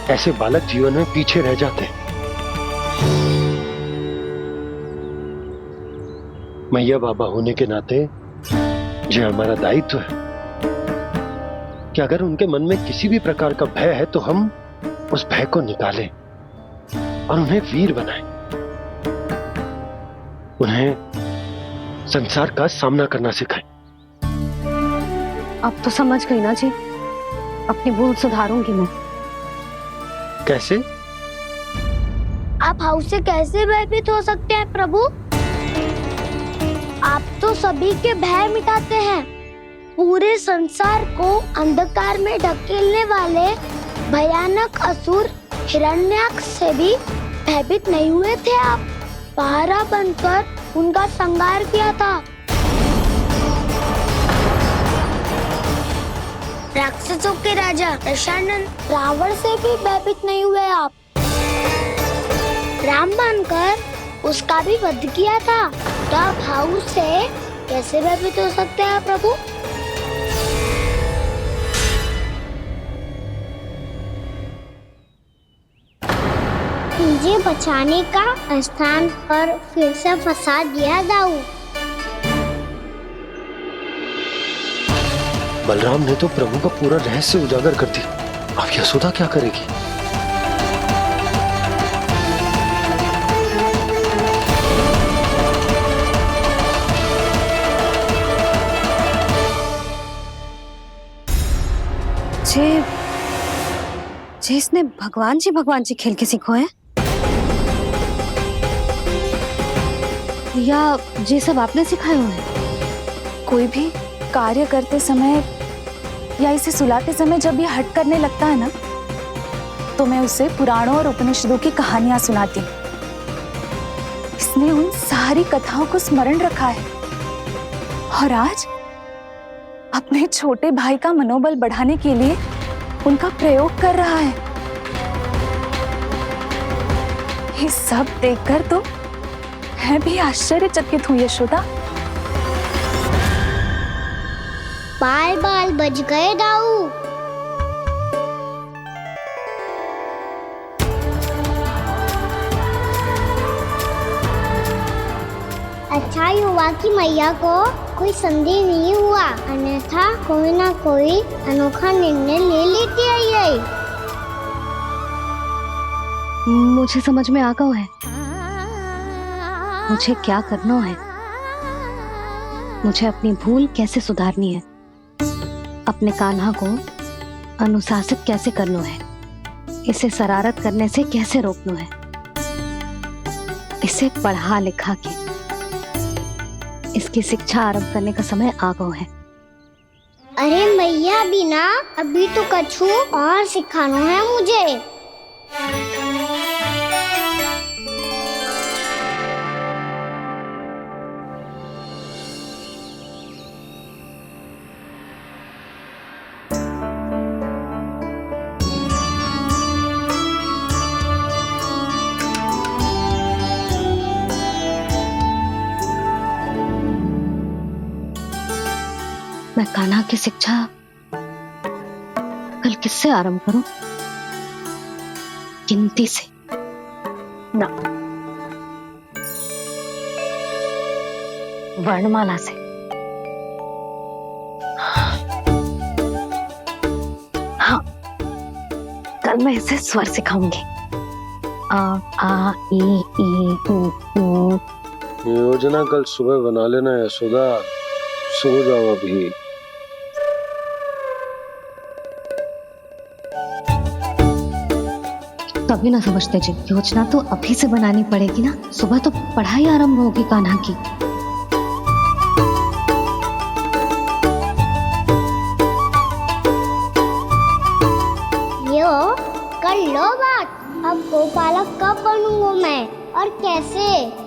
ऐसे बालक जीवन में पीछे रह जाते हैं। मैया बाबा होने के नाते ये हमारा दायित्व है कि अगर उनके मन में किसी भी प्रकार का भय है तो हम उस भय को निकालें और उन्हें वीर बनाएं, उन्हें संसार का सामना करना सिखाएं। अब तो समझ गई ना जी, अपनी भूल सुधारूंगी मैं। कैसे? आप हाउस से कैसे भयभीत हो सकते हैं प्रभु? आप तो सभी के भय मिटाते हैं। पूरे संसार को अंधकार में ढकेलने वाले भयानक असुर हिरण्याक्ष से भी भयभीत नहीं हुए थे आप। पहरा बनकर उनका संहार किया था। राक्षसों के राजा दशानन रावण से भी भयभीत नहीं हुए आप। राम बनकर उसका भी वध किया था। तो आप हाउस से कैसे भयभीत हो सकते हैं प्रभु? मुझे बचाने का स्थान पर फिर से फंसा दिया दाऊ। बलराम ने तो प्रभु का पूरा रहस्य उजागर कर दी। अब यशोदा क्या करेगी? जे इसने भगवान जी खेल के सीखो है, या ये सब आपने सिखाए हुए हैं? कोई भी कार्य करते समय या इसे सुलाते समय जब ये हट करने लगता है ना, तो मैं उसे पुराणों और उपनिषदों की कहानियां सुनाती हूँ। इसने उन सारी कथाओं को स्मरण रखा है और आज अपने छोटे भाई का मनोबल बढ़ाने के लिए उनका प्रयोग कर रहा है। ये सब देखकर तो मैं भी आश्चर्यचकित हूँ यशोदा। बाल बाल बज गए दाऊ। अच्छा ही हुआ कि मैया को कोई संदेह नहीं हुआ, अन्यथा कोई ना कोई अनोखा निर्णय ले लेती है ये। मुझे समझ में आ गया है मुझे क्या करना है। मुझे अपनी भूल कैसे सुधारनी है, अपने कान्हा को अनुशासित कैसे करना है, इसे शरारत करने से कैसे रोकना है, इसे पढ़ा लिखा के इसकी शिक्षा आरंभ करने का समय आ गया है। अरे मैया बिना अभी तो कछु और सिखाना है मुझे। मैं कान्हा की शिक्षा कल किससे आरंभ करूं? गिनती से ना, वर्णमाला से। हाँ, कल मैं इसे स्वर सिखाऊंगी। आ आ ई ई उ। योजना कल सुबह बना लेना यशोदा, सो जाओ अभी। तभी ना समझते जी, योजना तो अभी से बनानी पड़ेगी ना। सुबह तो पढ़ाई आरंभ होगी कान्हा की। यो कर लो बात। अब गोपालक कब बनूंगा मैं और कैसे?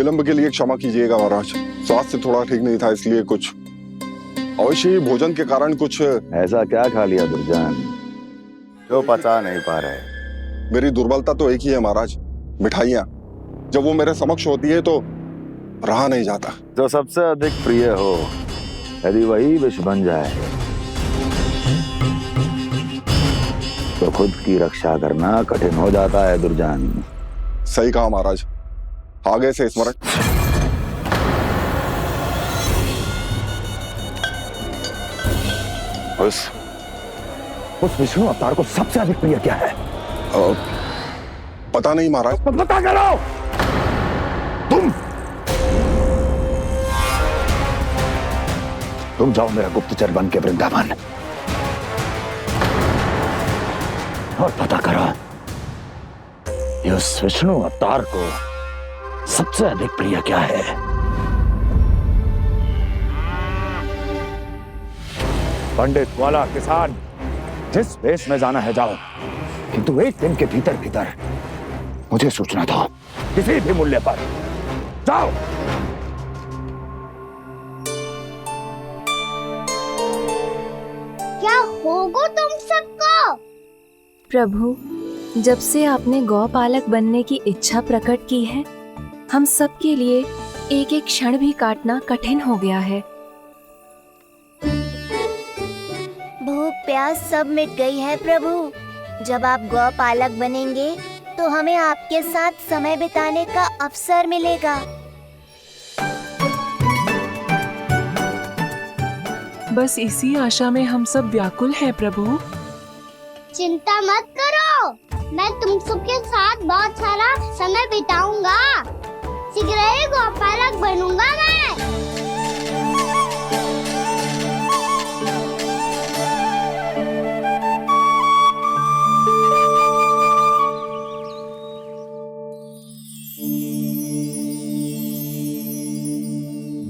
विलंब के लिए क्षमा कीजिएगा महाराज, स्वास्थ्य थोड़ा ठीक नहीं था इसलिए कुछ अवश्य ही भोजन के कारण कुछ। ऐसा क्या खा लिया दुर्जन जो पचा नहीं पा रहे? मेरी दुर्बलता तो एक ही है महाराज, मिठाइयाँ। जब वो मेरे समक्ष होती है तो रहा नहीं जाता। जो सबसे अधिक प्रिय हो यदि वही विष बन जाए तो खुद की रक्षा करना कठिन हो जाता है दुर्जन। सही कहा महाराज, आगे से स्मरण। उस विष्णु अवतार को सबसे अधिक प्रिय क्या है? पता नहीं महाराज। पता करो। तुम जाओ मेरा गुप्तचर बन के वृंदावन और पता करो इस विष्णु अवतार को सबसे अधिक प्रिय क्या है। पंडित वाला किसान जिस वेश में जाना है जाओ, किंतु एक दिन के भीतर भीतर मुझे सूचना दो, किसी भी मूल्य पर। जाओ। क्या होगा तुम सबको? प्रभु, जब से आपने गौपालक बनने की इच्छा प्रकट की है, हम सब के लिए एक एक क्षण भी काटना कठिन हो गया है। भूख प्यास सब मिट गई है प्रभु। जब आप गौपालक बनेंगे तो हमें आपके साथ समय बिताने का अवसर मिलेगा। बस इसी आशा में हम सब व्याकुल हैं प्रभु। चिंता मत करो, मैं तुम सबके साथ बहुत सारा समय बिताऊंगा। शीघ्र ही गौपालक बनूंगा मैं।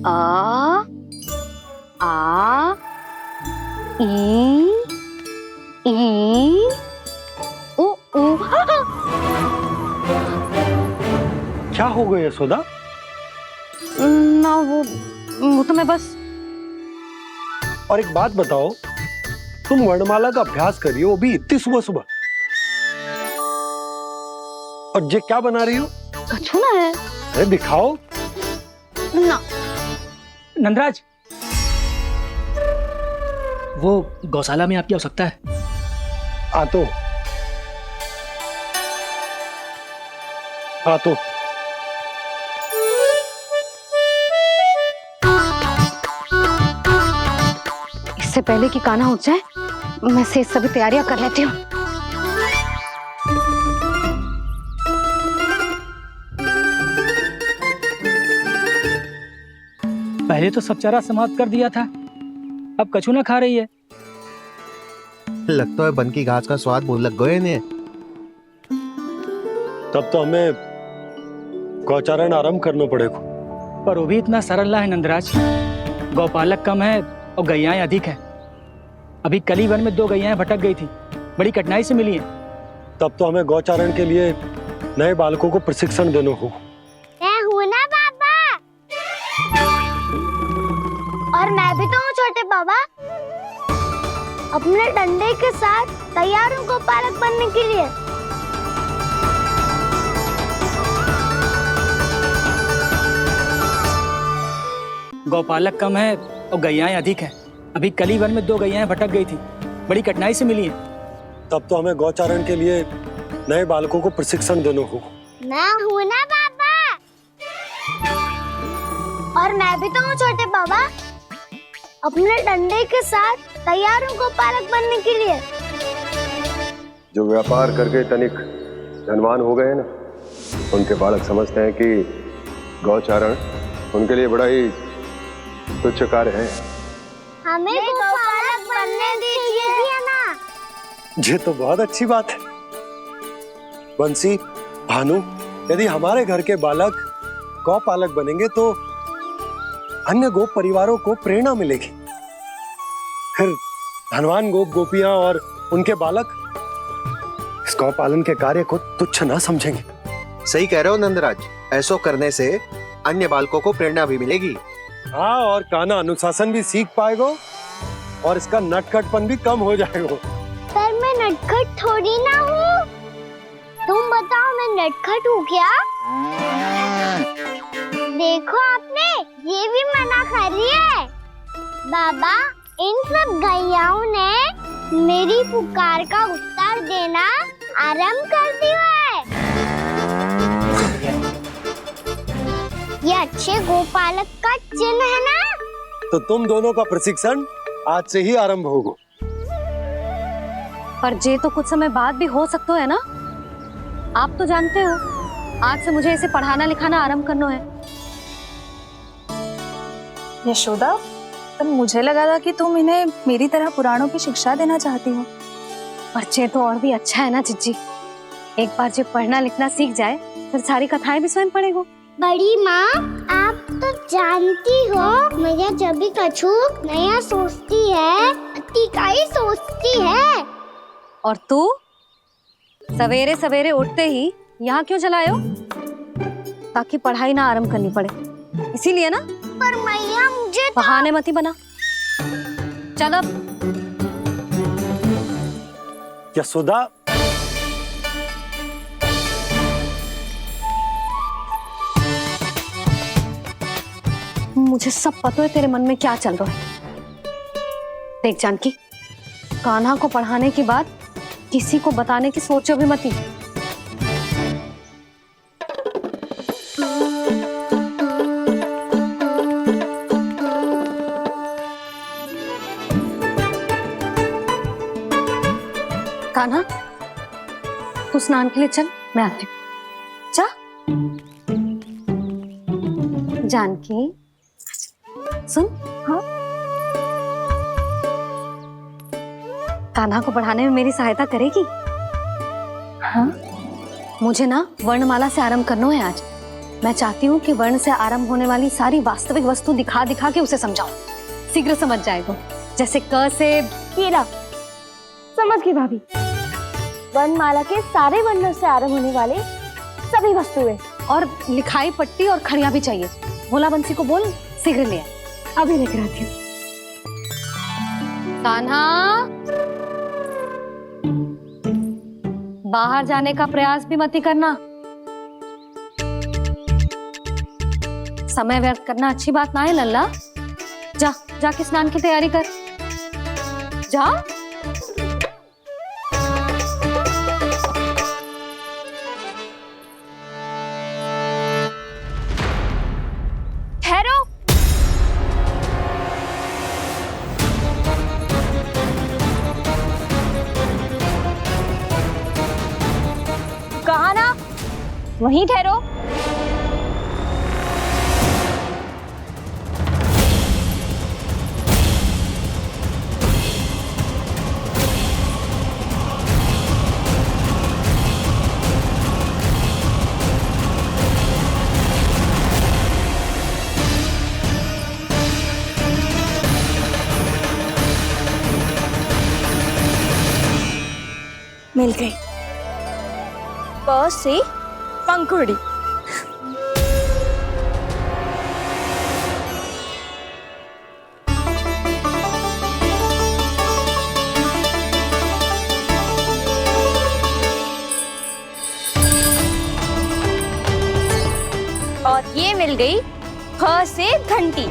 आ आ ई ओ ओ। क्या हो गया यशोदा? ना वो तो मैं बस। और एक बात बताओ, तुम वर्णमाला का अभ्यास कर रही हो, वो भी इतनी सुबह सुबह, और ये क्या बना रही हो? कछुआ है। अरे दिखाओ ना। नंदराज, वो गौशाला में आपकी आवश्यकता है। आ तो इससे पहले कि कान्हा उठ जाए, मैं से सभी तैयारियां कर लेती हूँ। पहले तो सब चारा समाप्त कर दिया था, अब कछू ना खा रही है। लगता है बन की घास का स्वाद भूल लग गए ने। तब तो हमें गौचारण आरंभ करना पड़ेगा। पर वो भी इतना सरल है नंदराज। गौपालक कम है और गैयाएं अधिक है। अभी कली वन में 2 गैयाएं भटक गई थी, बड़ी कठिनाई से मिली है। तब तो हमें गौचारण के लिए नए बालकों को प्रशिक्षण देना होगा। मैं हूँ ना बाबा, और मैं भी तो हूँ छोटे बाबा। अपने डंडे के साथ तैयार हूँ गौपालक बनने के लिए। गौपालक कम है और गैयाएं अधिक है। अभी कली वन में 2 गैयाएं भटक गई थी, बड़ी कठिनाई से मिली है। तब तो हमें गौचारण के लिए नए बालकों को प्रशिक्षण देना होगा। मैं हूँ ना बाबा, और मैं भी तो हूँ छोटे बाबा। अपने डंडे के साथ तैयार हूँ गौपालक बनने के लिए। जो व्यापार करके तनिक धनवान हो गए ना, उनके बालक समझते हैं कि गौचारण उनके लिए बड़ा ही तुच्छ कार्य है। हमें गौपालक बनने दीजिए ना। ये तो बहुत अच्छी बात है। बंसी, भानु, यदि हमारे घर के बालक गौपालक बनेंगे तो अन्य गोप परिवारों को प्रेरणा मिलेगी। फिर धनवान गोप गोपियां और उनके बालक इस गौ पालन के कार्य को तुच्छ ना समझेंगे। सही कह रहे हो नंदराज, ऐसा करने से अन्य बालकों को प्रेरणा भी मिलेगी। हाँ, और कान्हा अनुशासन भी सीख पाएगा और इसका नटखटपन भी कम हो जाएगा। पर मैं नटखट थोड़ी ना हूँ। तुम बताओ मैं नटखट हूँ क्या? देखो आपने ये भी मना कर रही है। बाबा, इन सब गैयाओं ने मेरी पुकार का उत्तर देना आरंभ कर दिया है। ये अच्छे गोपालक का चिन्ह है ना? तो तुम दोनों का प्रशिक्षण आज से ही आरंभ होगा। पर जे तो कुछ समय बाद भी हो सकता है ना। आप तो जानते हो आज से मुझे इसे पढ़ाना लिखाना आरंभ करना है। यशोदा, पर मुझे लगा था कि तुम इन्हें मेरी तरह पुराणों की शिक्षा देना चाहती हो। बच्चे तो और भी अच्छा है ना जिज्जी। एक बार जब पढ़ना लिखना सीख जाए फिर सारी कथाएं भी स्वयं पढ़ेगो। बड़ी माँ, आप तो जानती हो मैया जब भी कछु नया सोचती है इकाई सोचती है। और तू सवेरे सवेरे उठते ही यहाँ क्यों चलाए हो? ताकि पढ़ाई ना आरंभ करनी पड़े, इसीलिए ना। पर मैया मुझे बहाने मत ही बना। चल अब। यशोदा, मुझे सब पता है तेरे मन में क्या चल रहा है। देख जानकी, कान्हा को पढ़ाने की बात किसी को बताने की सोचो भी मत ही। कान्हा, तू स्नान के लिए चल, मैं आती हूँ। जा। जानकी सुन। हाँ, कान्हा को पढ़ाने में मेरी सहायता करेगी? हाँ, मुझे ना वर्णमाला से आरंभ करना है आज। मैं चाहती हूँ कि वर्ण से आरंभ होने वाली सारी वास्तविक वस्तु दिखा दिखा के उसे समझाऊं। शीघ्र समझ जाएगा। जैसे क से कीड़ा। समझ गई भाभी। वर्णमाला के सारे वर्णों से आरंभ होने वाले सभी वस्तुएं। और लिखाई पट्टी और खड़िया भी चाहिए। भोला बंसी को बोल शीघ्र ले आए। अभी लेकर आती हूँ। कान्हा, बाहर जाने का प्रयास भी मत ही करना। समय व्यर्थ करना अच्छी बात ना है लल्ला। जा, जाके स्नान की तैयारी कर। जा। ठहरो। कहा ना, वहीं ठहरो। मिल गई। प से पंखुड़ी। और ये मिल गई ख से घंटी।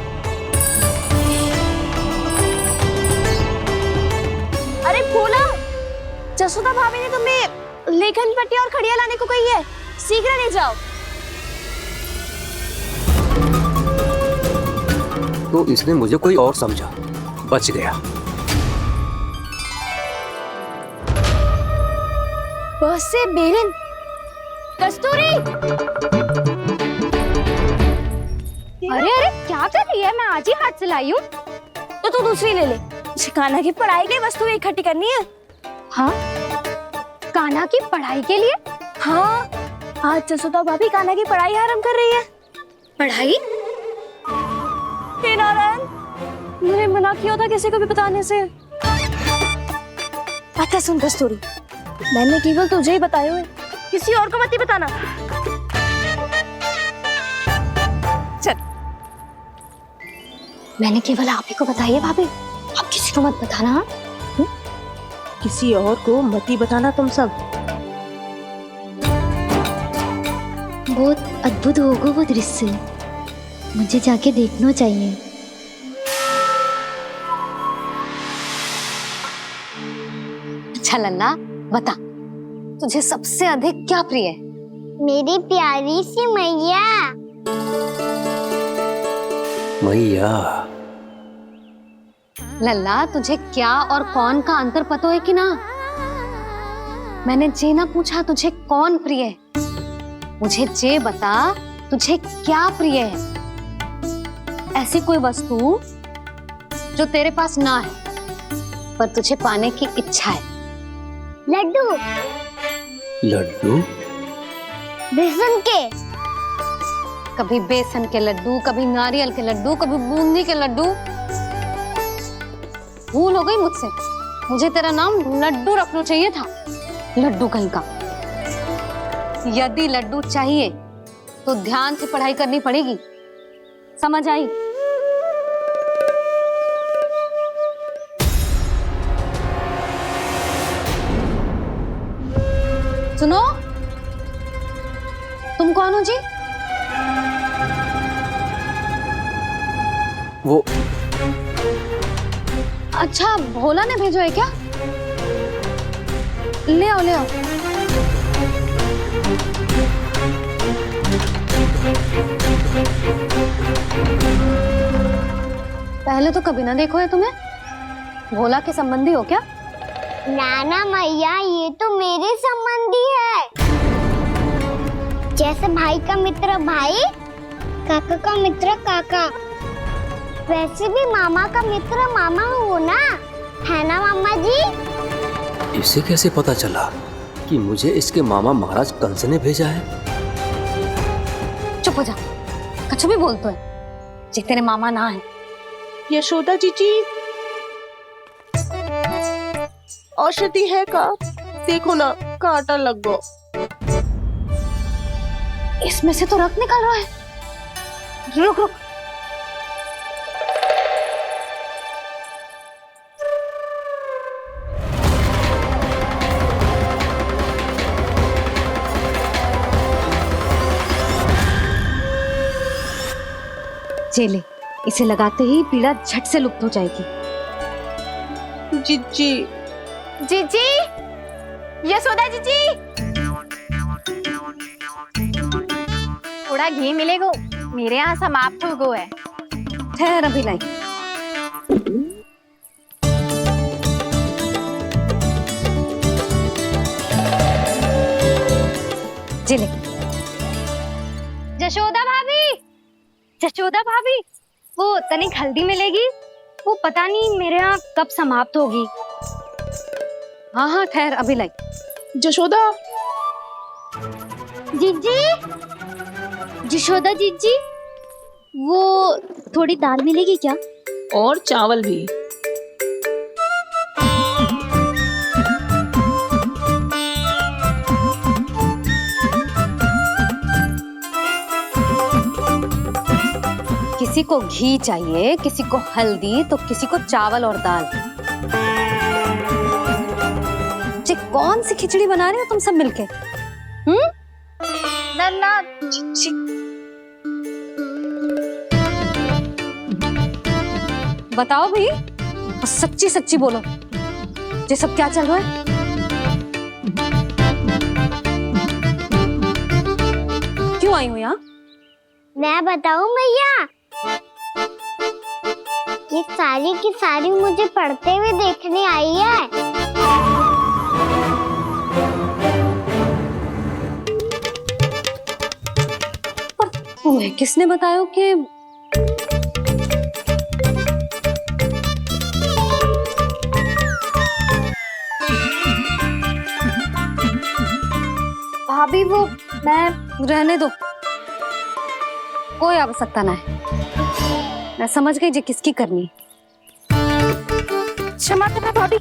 अरे भोला, जसोदा भाभी ने तुम्हें लेखन पट्टी और खड़िया लाने को कही है। शीघ्र ले जाओ। तो इसने मुझे कोई और समझा, बच गया। बस से बेलन। कस्तूरी। अरे अरे क्या कर रही है? मैं आज ही हाथ से लाई हूँ। तो तू दूसरी ले ले। कान्हा की पढ़ाई की वस्तुएं इकट्ठी करनी है। हाँ, कान्हा की पढ़ाई के लिए? हाँ, आज जसोदा भाभी कान्हा की पढ़ाई आरंभ कर रही है। पढ़ाई? हे नारायण, मैंने मना किया था किसी को भी बताने से। अच्छा सुन कस्तूरी, मैंने केवल तुझे ही बताए हुए, किसी और को मत ही बताना। मैंने केवल आप ही को बताई है भाभी, आप किसी को मत बताना। हाँ? किसी और को मत ही बताना तुम सब। बहुत अद्भुत होगा वो दृश्य, मुझे जाके देखना चाहिए। अच्छा लल्ला, बता तुझे सबसे अधिक क्या प्रिय है? मेरी प्यारी सी मैया। मैया। लल्ला, तुझे क्या और कौन का अंतर पता है कि ना? मैंने जे ना पूछा तुझे कौन प्रिय है, मुझे जे बता तुझे क्या प्रिय है। ऐसी कोई वस्तु जो तेरे पास ना है पर तुझे पाने की इच्छा है। लड्डू। लड्डू? बेसन के। कभी बेसन के लड्डू, कभी नारियल के लड्डू, कभी बूंदी के लड्डू। भूल हो गई मुझसे, मुझे तेरा नाम लड्डू रखना चाहिए था। लड्डू कहीं का। यदि लड्डू चाहिए तो ध्यान से पढ़ाई करनी पड़ेगी, समझ आई? सुनो, तुम कौन हो जी? वो अच्छा, भोला ने भेजो है क्या? ले आओ ले आओ। पहले तो कभी ना देखो है तुम्हें। भोला के संबंधी हो क्या? नाना मैया, ये तो मेरे संबंधी है। जैसे भाई का मित्र भाई, काका का मित्र काका, वैसे भी मामा का मित्र मामा हो ना, है ना मामा जी? इसे कैसे पता चला कि मुझे इसके मामा महाराज कंस ने भेजा है? चुप हो जा, कछु भी बोलते है जे तेरे मामा ना है। यशोदा जीजी, औषधि है का? देखो ना, कांटा लग गो। इसमें से तो रक्त निकल रहा है। रुक रुक। चले, इसे लगाते ही पीड़ा झट से लुप्त हो जाएगी। जीजी, जीजी, यशोदा जीजी, थोड़ा घी मिलेगा? मेरे यहाँ समाप्त हो गो है। ठहर अभी लाई। चले। जशोदा भाभी, जशोदा भाभी, वो तनिक हल्दी मिलेगी? वो पता नहीं मेरे यहाँ कब समाप्त होगी। हाँ हाँ ठहर अभी लाई। जशोदा। जीजी, जशोदा जीजी, वो थोड़ी दाल मिलेगी क्या? और चावल भी। किसी को घी चाहिए, किसी को हल्दी, तो किसी को चावल और दाल। जे कौन सी खिचड़ी बना रहे हो तुम सब मिलके? नन्ना, बताओ भाई, सच्ची सच्ची बोलो, ये सब क्या चल रहा है? क्यों आई हो यहाँ? मैं बताऊं भैया, ये सारी की सारी मुझे पढ़ते हुए देखने आई है। पर तुम्हें किसने बताया कि भाभी वो मैं रहने दो, कोई आवश्यकता ना है। मैं समझ गई जे किसकी करनी। क्षमा करना भाभी,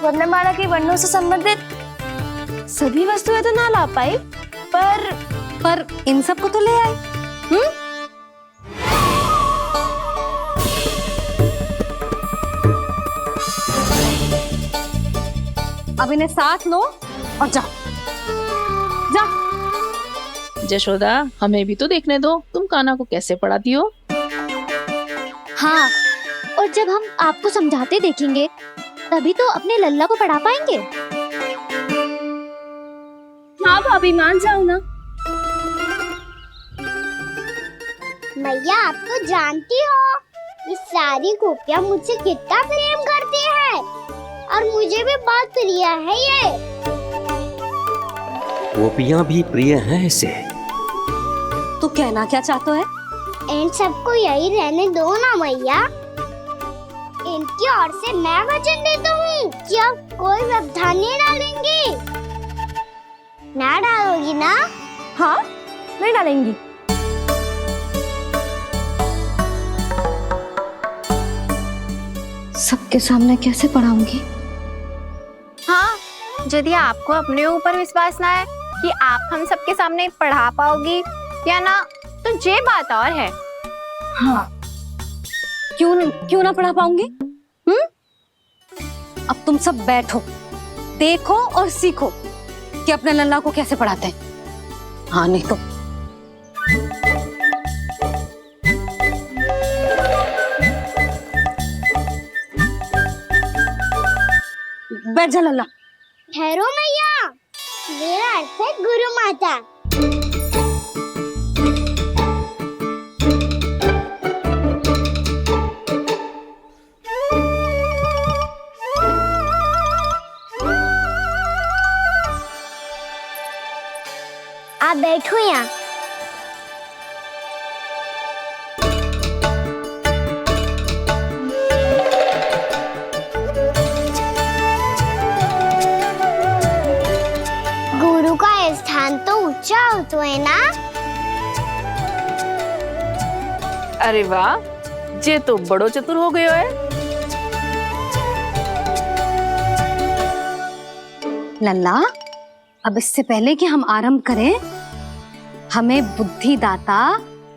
वर्णमाला के वर्णों से संबंधित सभी वस्तुएं तो ना ला पाई, पर इन सब को तो ले आए। अब इन्हें साथ लो और जाओ। जा। जशोदा, हमें भी तो देखने दो तुम कान्हा को कैसे पढ़ाती हो। हाँ, और जब हम आपको समझाते देखेंगे तभी तो अपने लल्ला को पढ़ा पाएंगे। हाँ भाभी, मान जाओ ना। मैया, आप तो जानती हो ये सारी गोपियाँ मुझसे कितना प्रेम करती है और मुझे भी बहुत प्रिय है ये। गोपियां भी प्रिय हैं इसे। तू कहना क्या चाहता है? इन सबको यही रहने दो ना मैया। इनकी ओर से मैं वचन देता हूँ कि अब कोई व्यवधान नहीं डालेंगी। ना डालोगी ना? हाँ, नहीं डालेंगी। सबके सामने कैसे पढ़ाऊंगी? हाँ, यदि आपको अपने ऊपर विश्वास ना है कि आप हम सबके सामने पढ़ा पाओगी या ना, तो ये बात और है। हाँ, क्यों ना पढ़ा पाऊंगी? अब तुम सब बैठो, देखो और सीखो कि अपने लल्ला को कैसे पढ़ाते हैं। हाँ, नहीं तो बैठ जा लल्ला। ठहरो मैया, मेरा अर्थ है गुरु माता। आप बैठो यहाँ। गुरु का स्थान तो ऊंचा होता है ना? अरे वाह, जे तो बड़ो चतुर हो गयो है। लल्ला, अब इससे पहले कि हम आरंभ करें, हमें बुद्धिदाता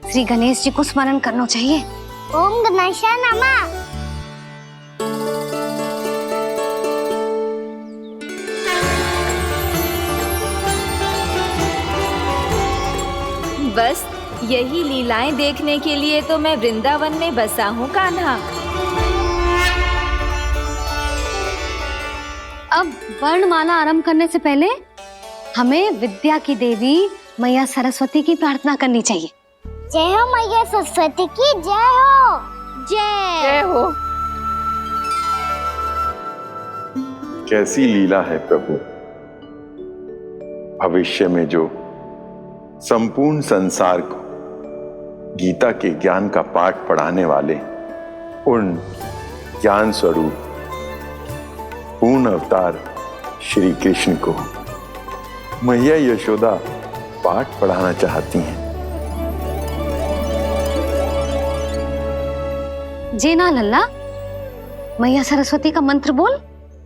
श्री गणेश जी को स्मरण करना चाहिए। ओम गणेशाय नमः। बस यही लीलाएं देखने के लिए तो मैं वृंदावन में बसा हूँ कान्हा। अब वर्णमाला आरंभ करने से पहले हमें विद्या की देवी मैया सरस्वती की प्रार्थना करनी चाहिए। जय हो मैया सरस्वती की, जय हो। जय हो। कैसी लीला है प्रभु। भविष्य में जो संपूर्ण संसार को गीता के ज्ञान का पाठ पढ़ाने वाले उन ज्ञान स्वरूप पूर्ण अवतार श्री कृष्ण को मैया यशोदा पाठ पढ़ाना चाहती हैं। जी ना लल्ला, मैया सरस्वती का मंत्र बोल।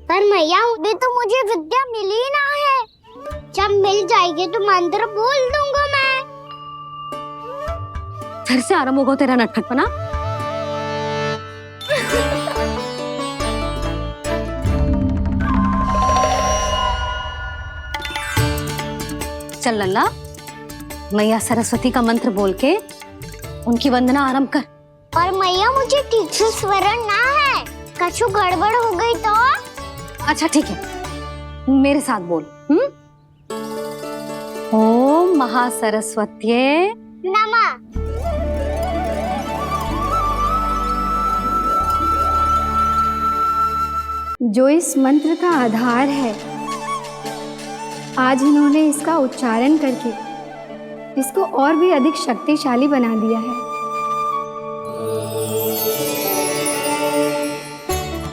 पर मैया, अभी तो मुझे विद्या मिली ना है। जब मिल जाएगी तो मंत्र बोल दूंगा मैं। फिर से आरंभ होगा तेरा नटखटपना। चल लल्ला, मैया सरस्वती का मंत्र बोल के उनकी वंदना आरंभ कर। पर मैया, मुझे ठीक से स्मरण ना है, कछु गड़बड़ हो गई तो? अच्छा ठीक है, मेरे साथ बोल। ओम महासरस्वत्यै नमः। जो इस मंत्र का आधार है, आज इन्होंने इसका उच्चारण करके इसको और भी अधिक शक्तिशाली बना दिया है।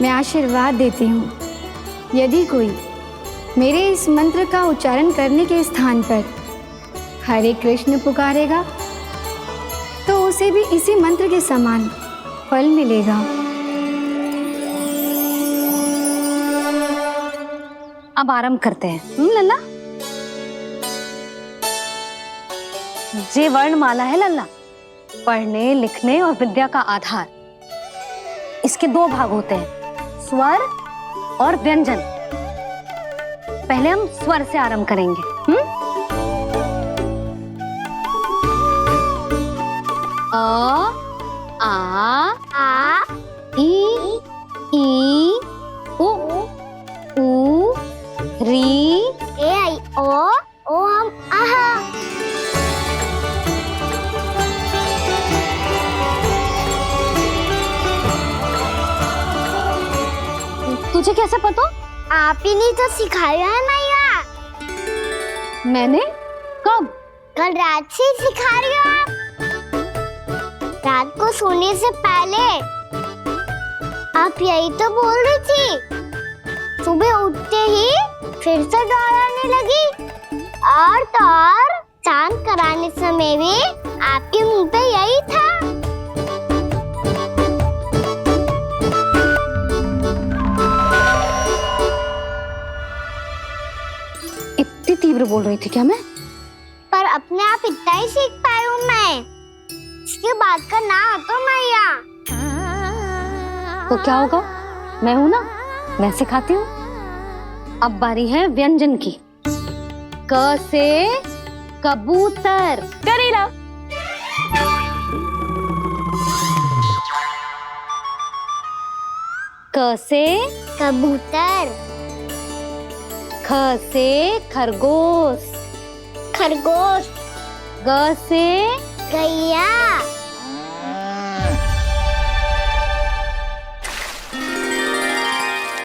मैं आशीर्वाद देती हूँ, यदि कोई मेरे इस मंत्र का उच्चारण करने के स्थान पर हरे कृष्ण पुकारेगा तो उसे भी इसी मंत्र के समान फल मिलेगा। अब आरंभ करते हैं। लल्ला, जे वर्णमाला है लल्ला, पढ़ने लिखने और विद्या का आधार। इसके दो भाग होते हैं, स्वर और व्यंजन। पहले हम स्वर से आरंभ करेंगे। अ आ ई उ री ए आई ओ हम आहा। तुझे कैसे पता? आप ही नहीं तो सिखाया है मैया। मैंने? कब? कल रात से सिखा रही हो आप। रात को सोने से पहले आप यही तो बोल रही थी। सुबह उठते ही फिर से दोहराने लगी, और तो और चांद कराने समय भी आपके मुंह पे यही था। इतनी तीव्र बोल रही थी क्या मैं? पर अपने आप इतना ही सीख पाई हूँ मैं। इसके बाद का ना तो मैया। तो क्या होगा? मैं हूं ना, मैं सिखाती हूँ। अब बारी है व्यंजन की। क से कबूतर। करेला। क से कबूतर। ख से खरगोश। खरगोश। ग से गैया।